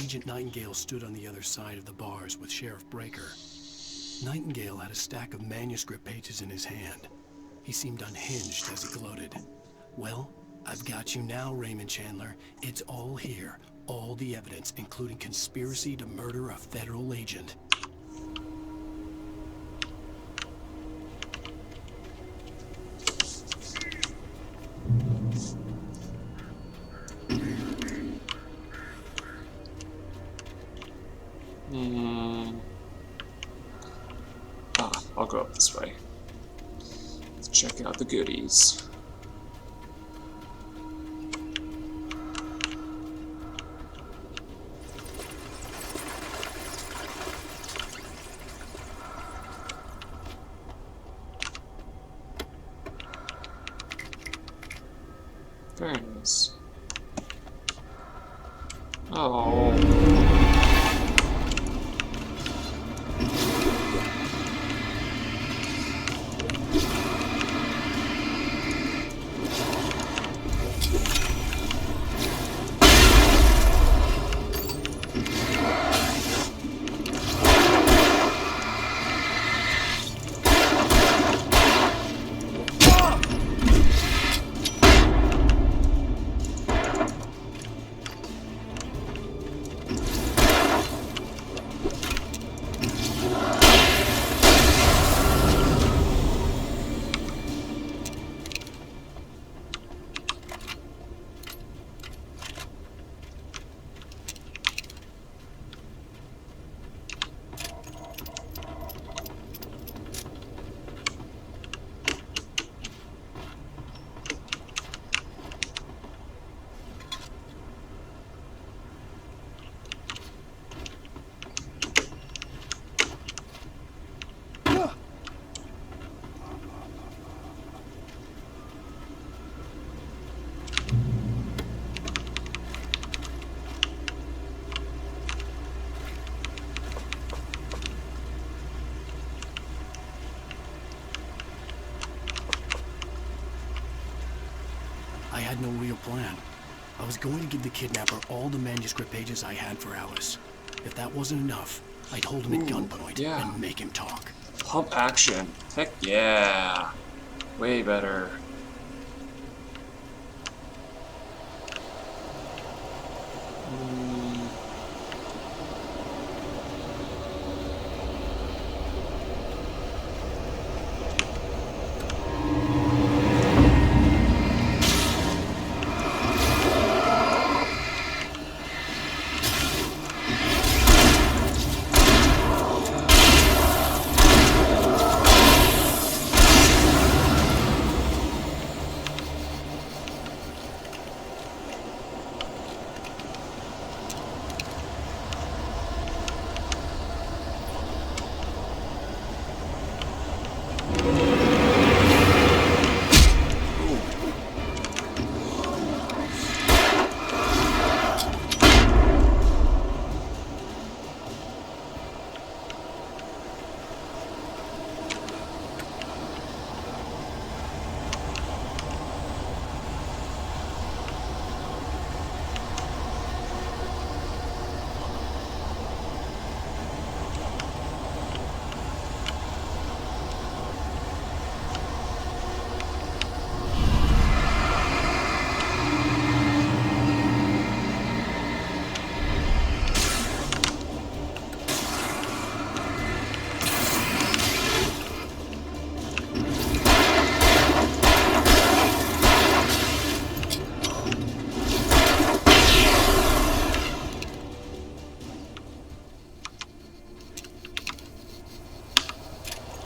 Agent Nightingale stood on the other side of the bars with Sheriff Breaker. Nightingale had a stack of manuscript pages in his hand. He seemed unhinged as he gloated. Well, I've got you now, Raymond Chandler. It's all here. All the evidence, including conspiracy to murder a federal agent. I'll go up this way. Let's check out the goodies. Very nice. Oh. I had no real plan. I was going to give the kidnapper all the manuscript pages I had for Alice. If that wasn't enough, I'd hold him at gunpoint and make him talk. Pump action. Heck yeah. Way better.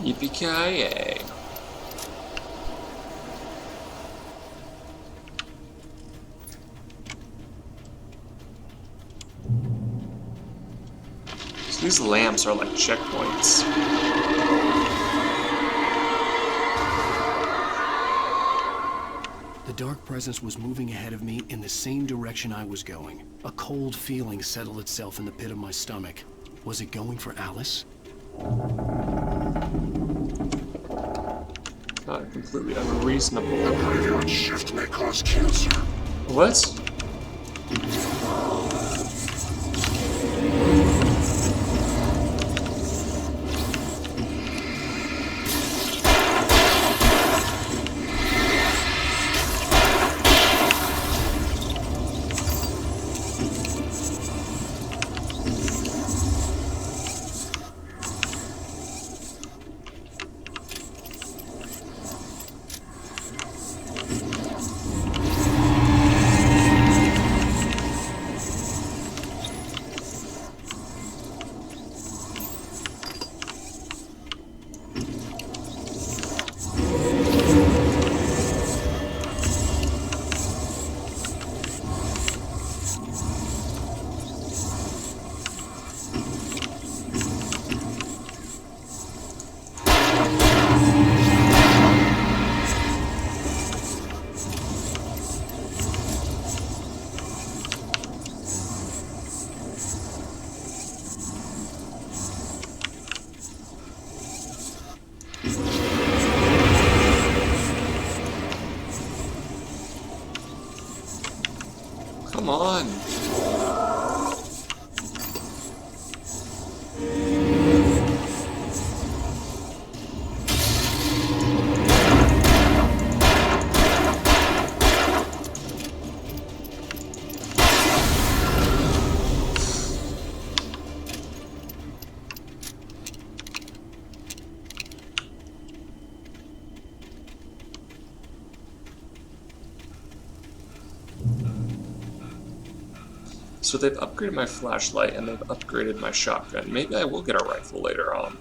Yippee-ki-yay. So these lamps are like checkpoints. The dark presence was moving ahead of me in the same direction I was going. A cold feeling settled itself in the pit of my stomach. Was it going for Alice? Not completely unreasonable. The graveyard shift may cause cancer. What? Come on. So they've upgraded my flashlight and they've upgraded my shotgun. Maybe I will get a rifle later on.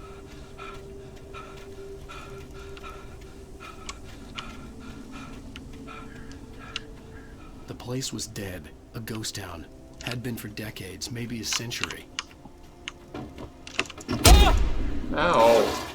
The place was dead, a ghost town. Had been for decades, maybe a century. Ow.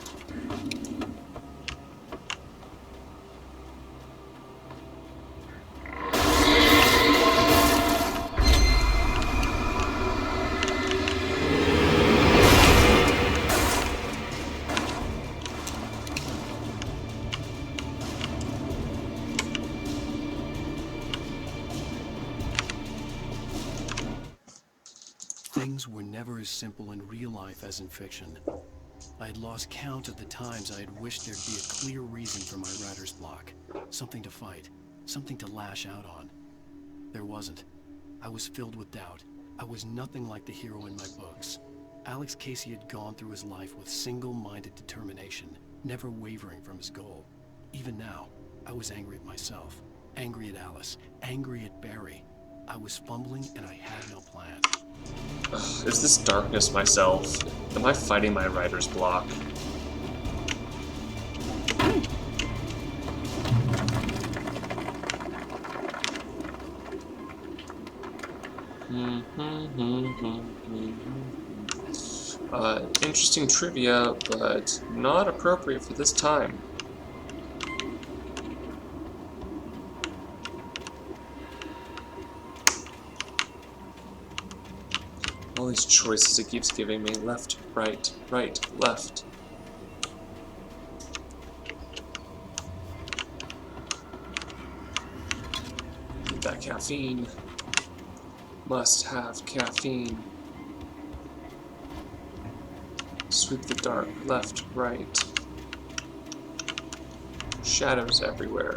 Things were never as simple in real life as in fiction. I had lost count of the times I had wished there'd be a clear reason for my writer's block. Something to fight, something to lash out on. There wasn't. I was filled with doubt. I was nothing like the hero in my books. Alex Casey had gone through his life with single-minded determination, never wavering from his goal. Even now, I was angry at myself, angry at Alice, angry at Barry. I was fumbling and I had no plan. Ugh, is this darkness myself? Am I fighting my writer's block? Interesting trivia, but not appropriate for this time. All these choices it keeps giving me. Left, right, right, left. Need that caffeine. Must have caffeine. Sweep the dark. Left, right. Shadows everywhere.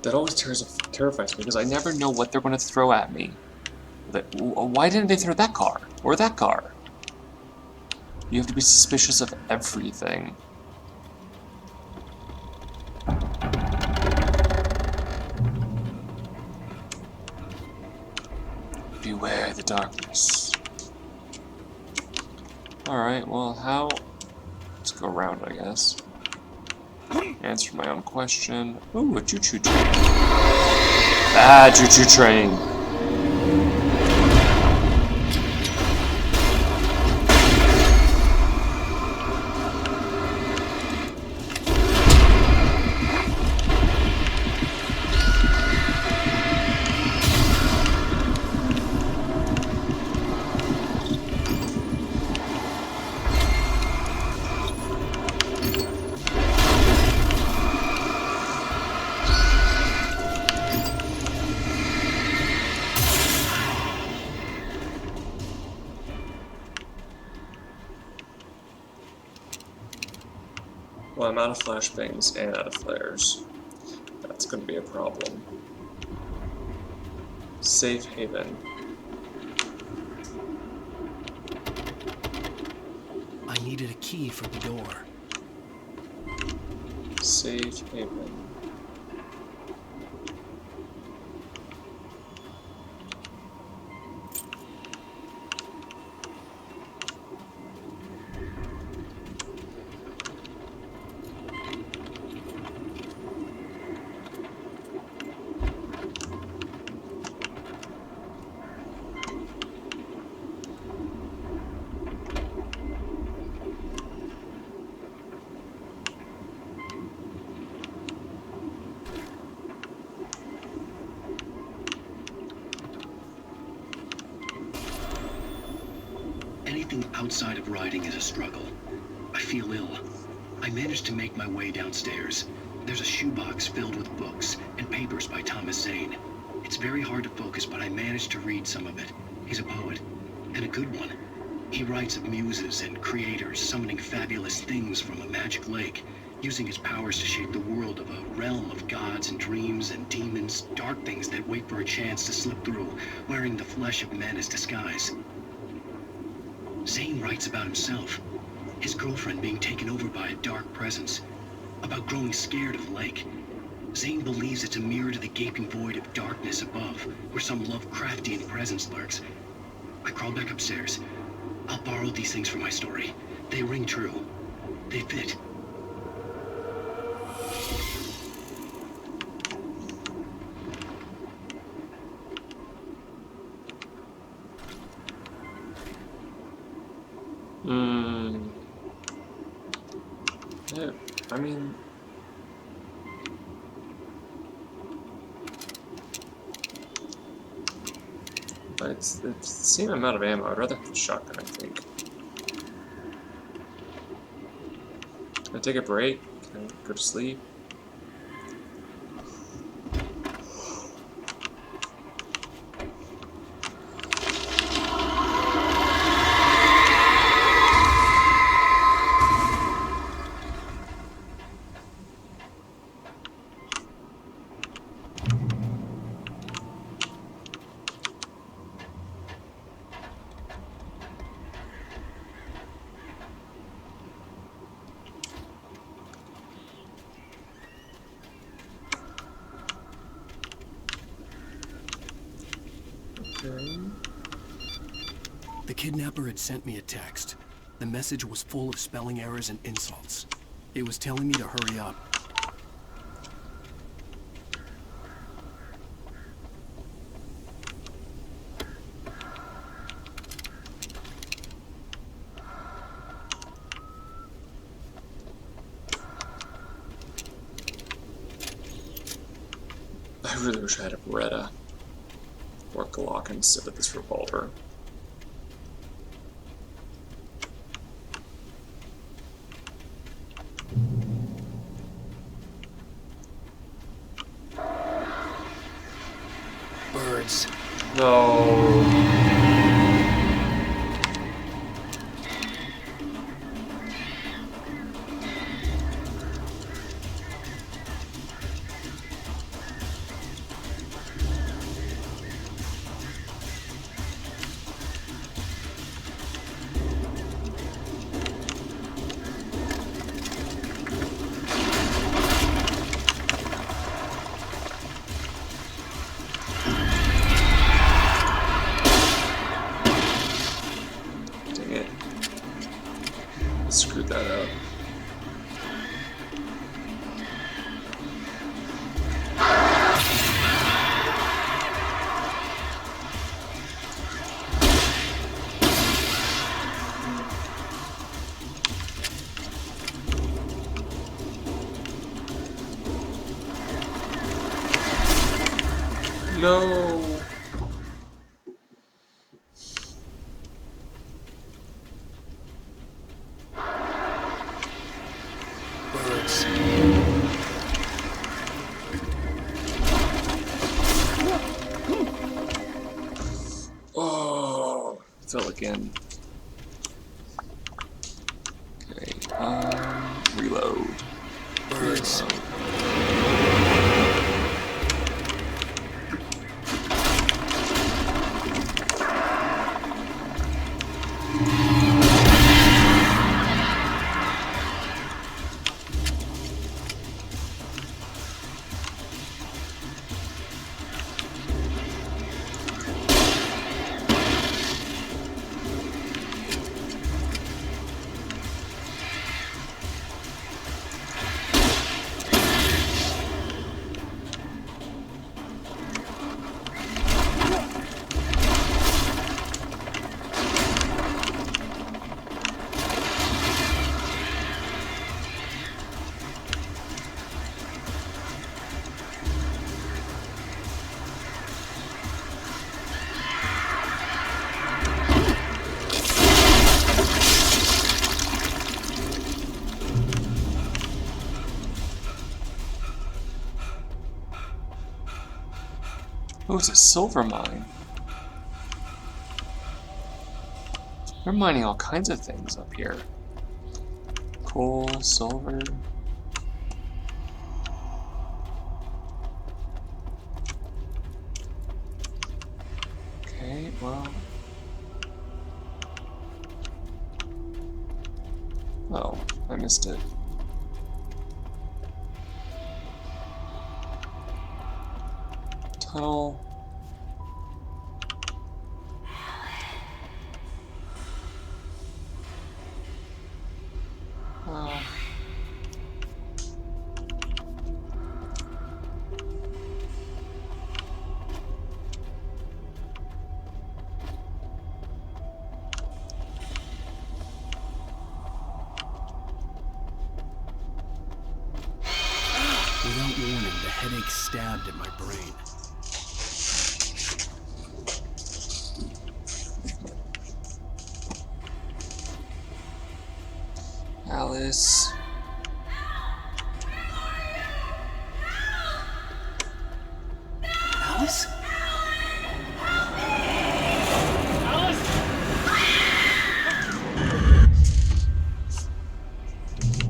That always terrifies me because I never know what they're going to throw at me. Why didn't they throw that car? Or that car? You have to be suspicious of everything. Beware the darkness. Alright, well, how... Let's go around, I guess. Answer my own question. Ooh, a choo-choo train. Ah, choo-choo train. Well, I'm out of flashbangs and out of flares. That's going to be a problem. Safe haven. I needed a key for the door. Safe haven. Anything outside of riding is a struggle. I feel ill. I managed to make my way downstairs. There's a shoebox filled with books and papers by Thomas Zane. It's very hard to focus, but I managed to read some of it. He's a poet, and a good one. He writes of muses and creators summoning fabulous things from a magic lake, using his powers to shape the world of a realm of gods and dreams and demons, dark things that wait for a chance to slip through, wearing the flesh of men as disguise. Zane writes about himself, his girlfriend being taken over by a dark presence, about growing scared of the lake. Zane believes it's a mirror to the gaping void of darkness above, where some Lovecraftian presence lurks. I crawl back upstairs. I'll borrow these things for my story. They ring true. They fit. Yeah, I mean... It's the same amount of ammo. I'd rather have the shotgun, I think. Can I take a break? Can I go to sleep? The kidnapper had sent me a text. The message was full of spelling errors and insults. It was telling me to hurry up. I really wish I had a Beretta or a Glock instead of this revolver. Birds. No. Screwed that up. No. Birds. Oh, fell again. Okay, reload. Birds. Oh, it's a silver mine. They're mining all kinds of things up here. Coal, silver. Okay, well. Oh, I missed it. Tunnel. Oh. Wake stabbed at my brain. Alice. Alice?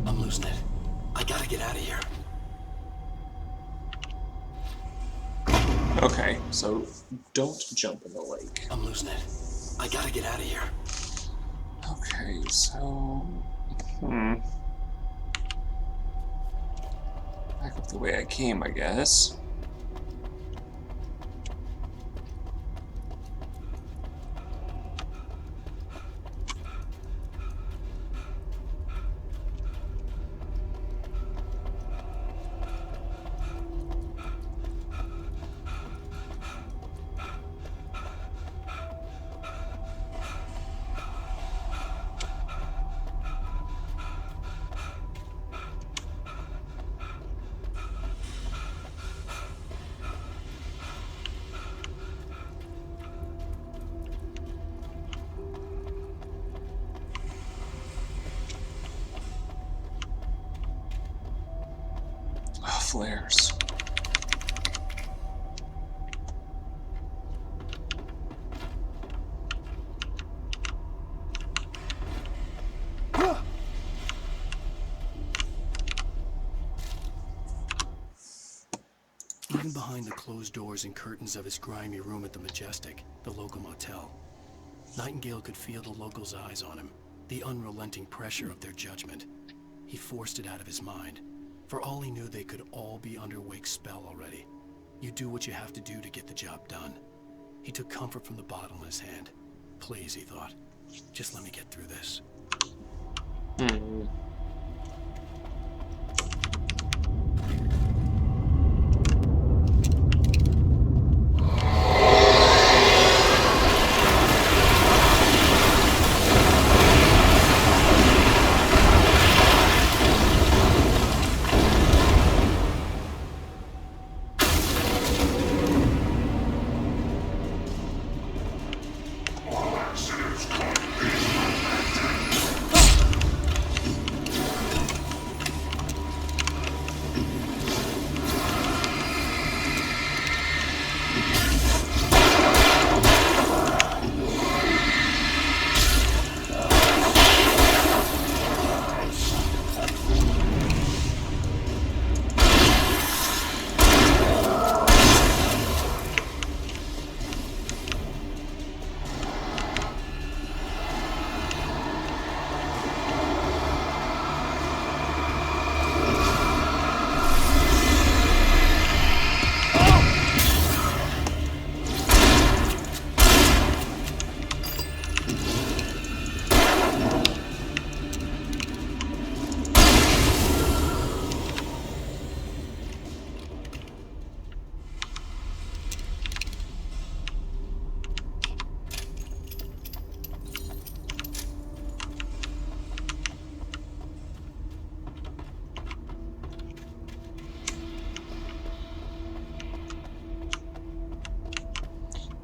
I'm losing it. I gotta get out of here. Okay, so don't jump in the lake. I'm losing it. I gotta get out of here. Okay, so... Back up the way I came, I guess. Flares. Even behind the closed doors and curtains of his grimy room at the Majestic, the local motel, Nightingale could feel the locals' eyes on him, the unrelenting pressure of their judgment. He forced it out of his mind. For all he knew, they could all be under Wake's spell already. You do what you have to do to get the job done. He took comfort from the bottle in his hand. Please, he thought, just let me get through this.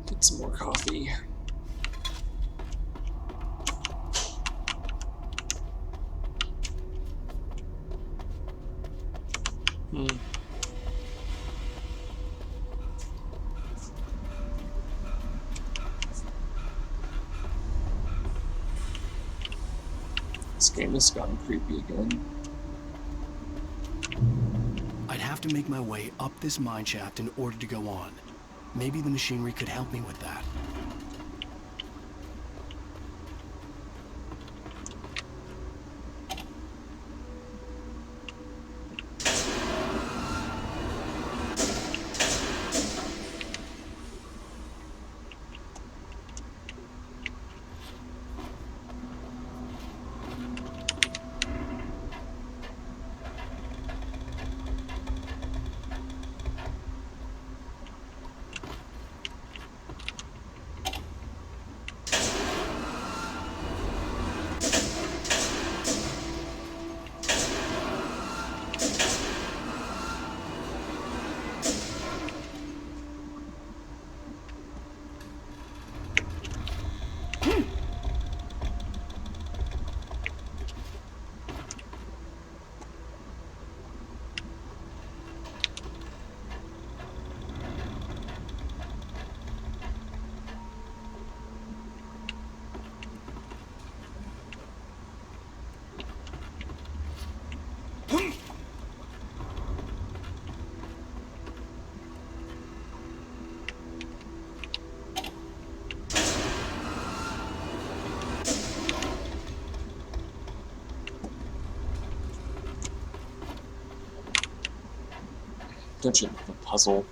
Get some more coffee. This game has gotten creepy again. I'd have to make my way up this mine shaft in order to go on. Maybe the machinery could help me with that. Don't you love a puzzle?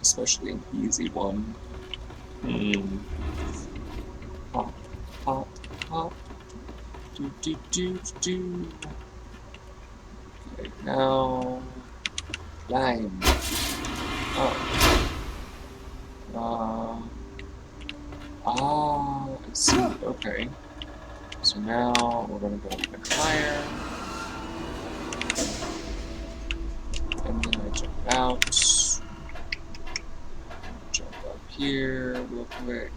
Especially an easy one. Pop, pop, pop. Do, do, do, do. Okay, now... Lime. Oh. I see. Okay. So now we're gonna go a bit higher. And then I jump out. Jump up here real quick.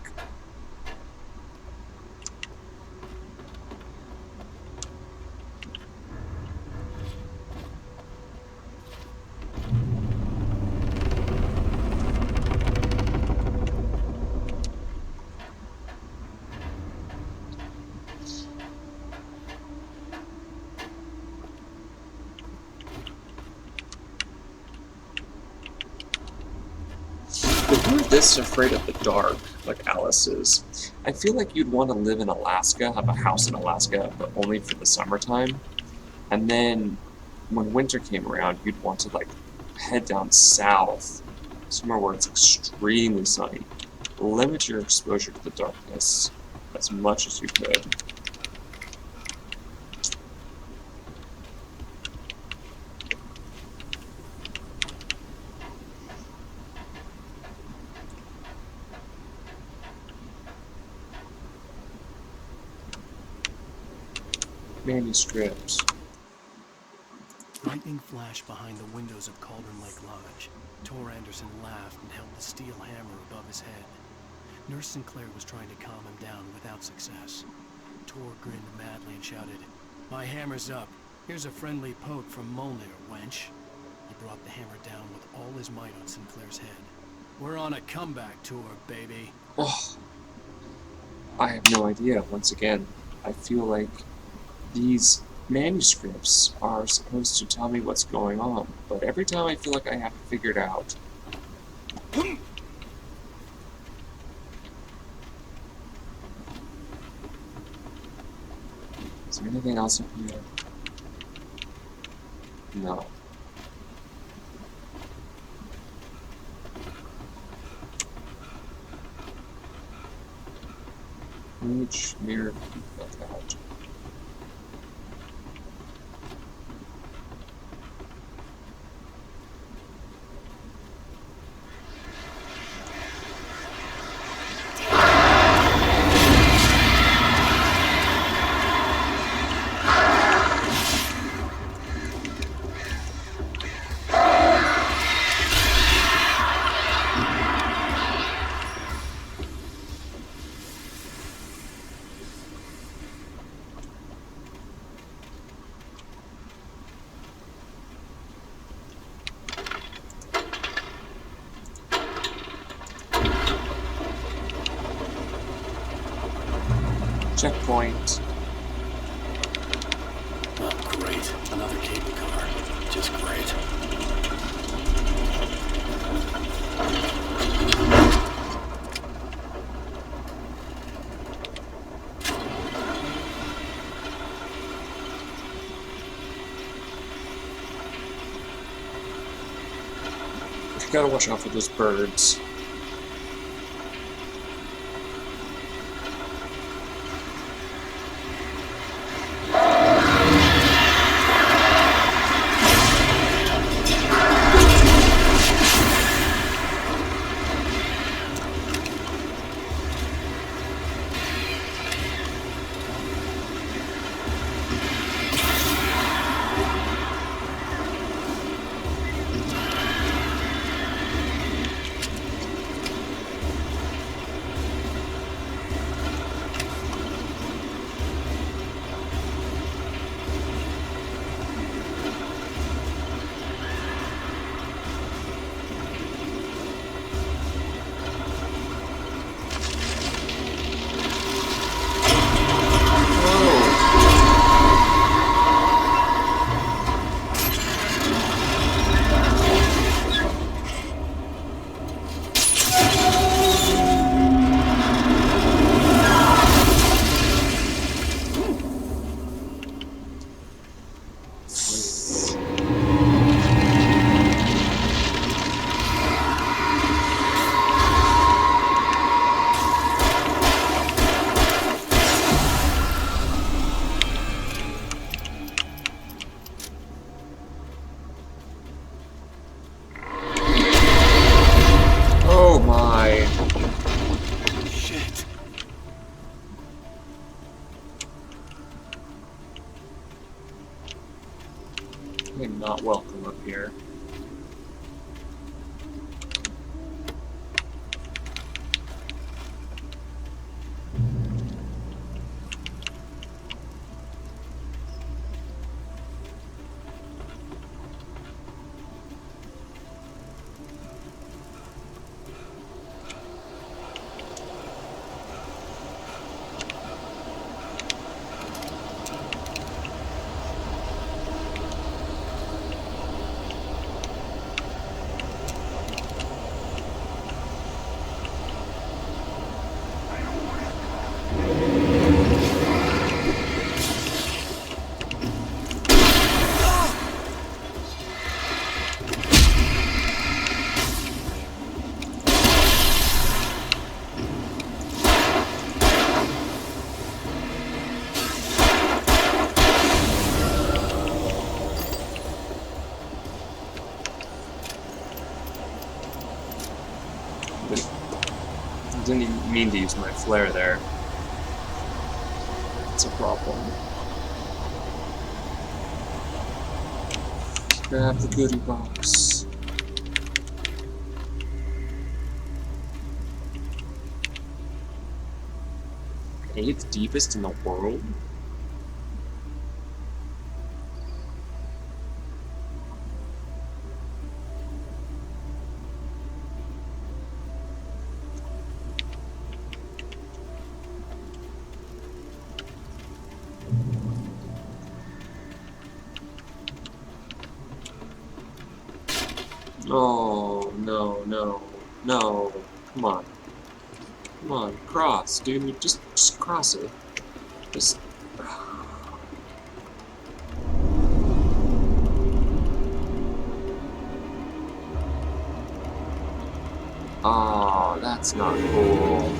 If you're this afraid of the dark, like Alice is, I feel like you'd want to live in Alaska, have a house in Alaska, but only for the summertime. And then, when winter came around, you'd want to, like, head down south, somewhere where it's extremely sunny. Limit your exposure to the darkness as much as you could. Manuscripts. Lightning flashed behind the windows of Cauldron Lake Lodge. Tor Anderson laughed and held the steel hammer above his head. Nurse Sinclair was trying to calm him down without success. Tor grinned madly and shouted, "My hammer's up. Here's a friendly poke from Molnir, wench." He brought the hammer down with all his might on Sinclair's head. "We're on a comeback tour, baby." Oh, I have no idea. Once again, I feel like these manuscripts are supposed to tell me what's going on, but every time I feel like I have to figure it out. Is there anything else up here? No. Huge mirror feedback out. Checkpoint. Oh, great. Another cable car. Just great. You gotta watch out for those birds. Didn't even mean to use my flare there. It's a problem. Grab the goodie box. Eighth deepest in the world? Oh, no, no, no. Come on. Come on, cross, dude. Just cross it. Just... Oh, that's not cool.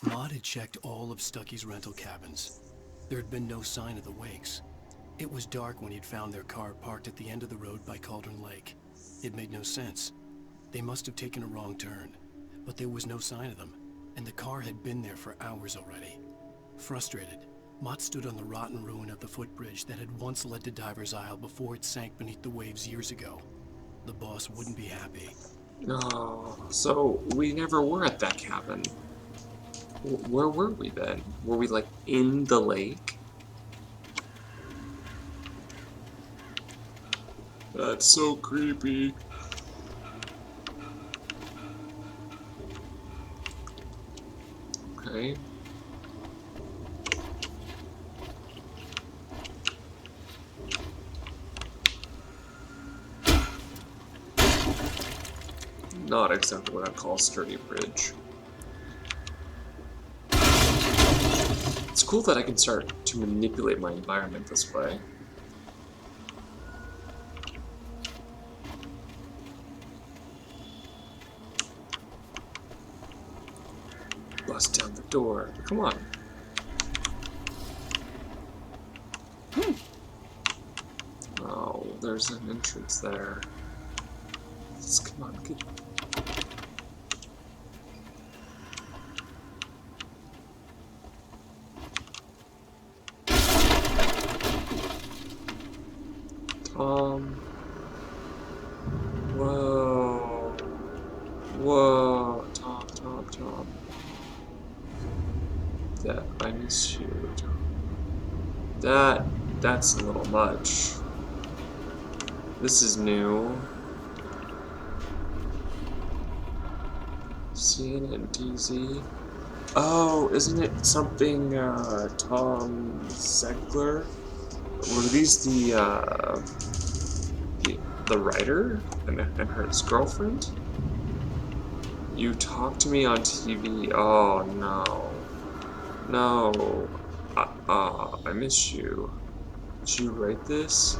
Maud had checked all of Stucky's rental cabins. There had been no sign of the Wakes. It was dark when he'd found their car parked at the end of the road by Cauldron Lake. It made no sense. They must have taken a wrong turn, but there was no sign of them, and the car had been there for hours already. Frustrated, Mott stood on the rotten ruin of the footbridge that had once led to Diver's Isle before it sank beneath the waves years ago. The boss wouldn't be happy. Oh, so we never were at that cabin. Where were we then? Were we, like, in the lake? That's so creepy. Okay. Not exactly what I'd call a sturdy bridge. It's cool that I can start to manipulate my environment this way. Bust down the door. Come on. Oh, there's an entrance there. Come on, get... Whoa. Whoa. Tom. That, I miss you, Tom. That's a little much. This is new. CNN, DZ. Oh, isn't it something, Tom Segler? Were these the writer and his girlfriend? You talk to me on TV. Oh no. No. I miss you. Did you write this?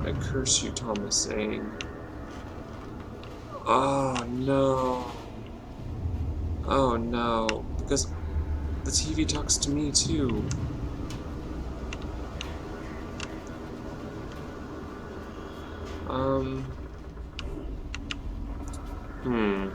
I curse you, Thomas Zane. Oh no. Oh no. Because the TV talks to me too. Hmm.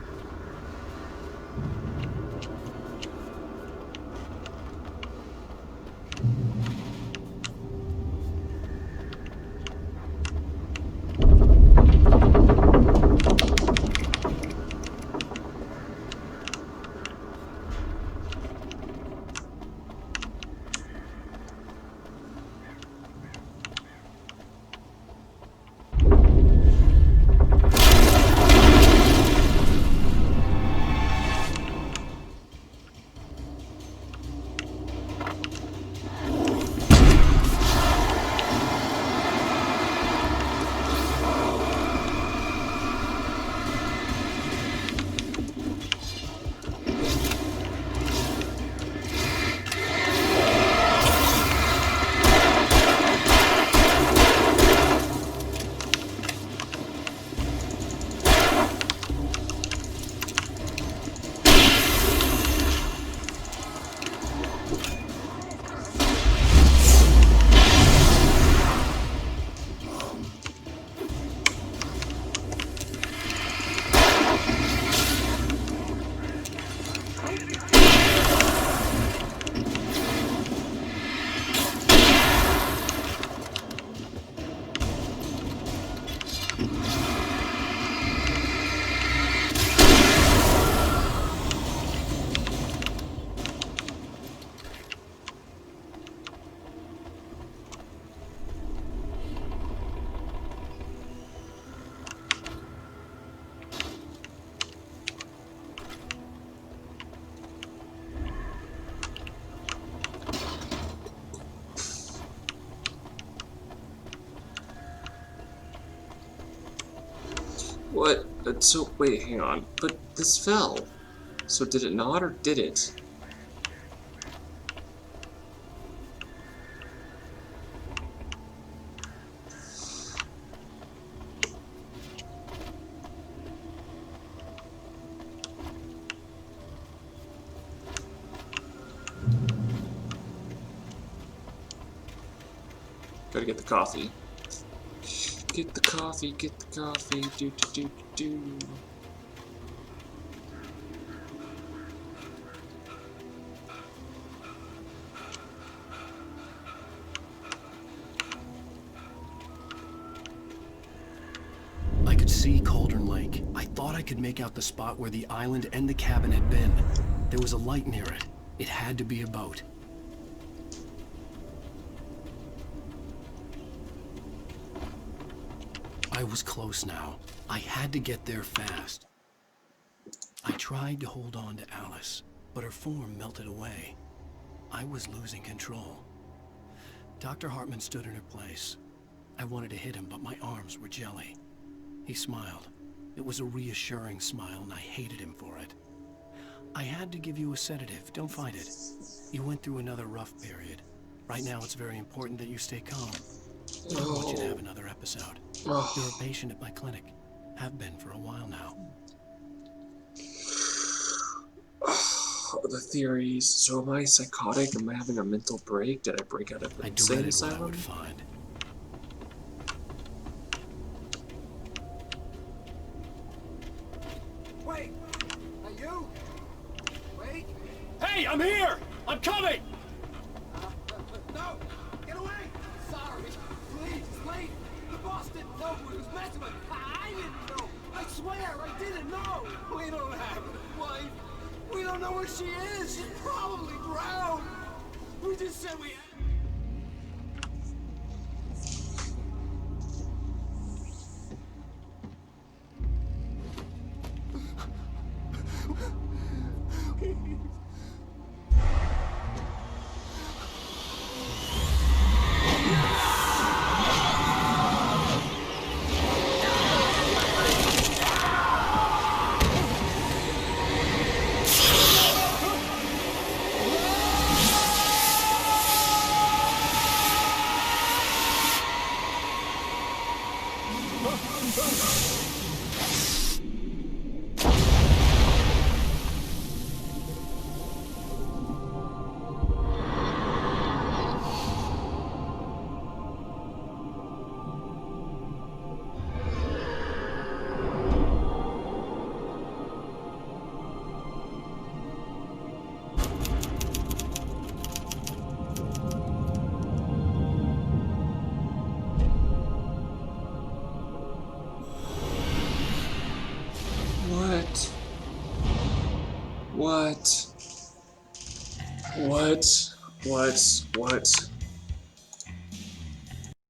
What? So, wait, hang on. But this fell. So did it not, or did it? Gotta get the coffee. Get the coffee, do do do do. I could see Cauldron Lake. I thought I could make out the spot where the island and the cabin had been. There was a light near it. It had to be a boat. I was close now. I had to get there fast. I tried to hold on to Alice, but her form melted away. I was losing control. Dr. Hartman stood in her place. I wanted to hit him, but my arms were jelly. He smiled. It was a reassuring smile, and I hated him for it. I had to give you a sedative. Don't fight it. You went through another rough period. Right now, it's very important that you stay calm. I don't want you to have another episode. You're a patient at my clinic. Have been for a while now. The theories. So am I psychotic? Am I having a mental break? Did I break out of the insane asylum? I would find. Wait! Are you? Wait! Hey, I'm here! I'm coming! No! Get away! Sorry. Please, it's late. The boss didn't know who he was messing with. I didn't know. I swear, I didn't know. We don't have a wife. We don't know where she is. She's probably drowned. We just said we... What? What? What? What?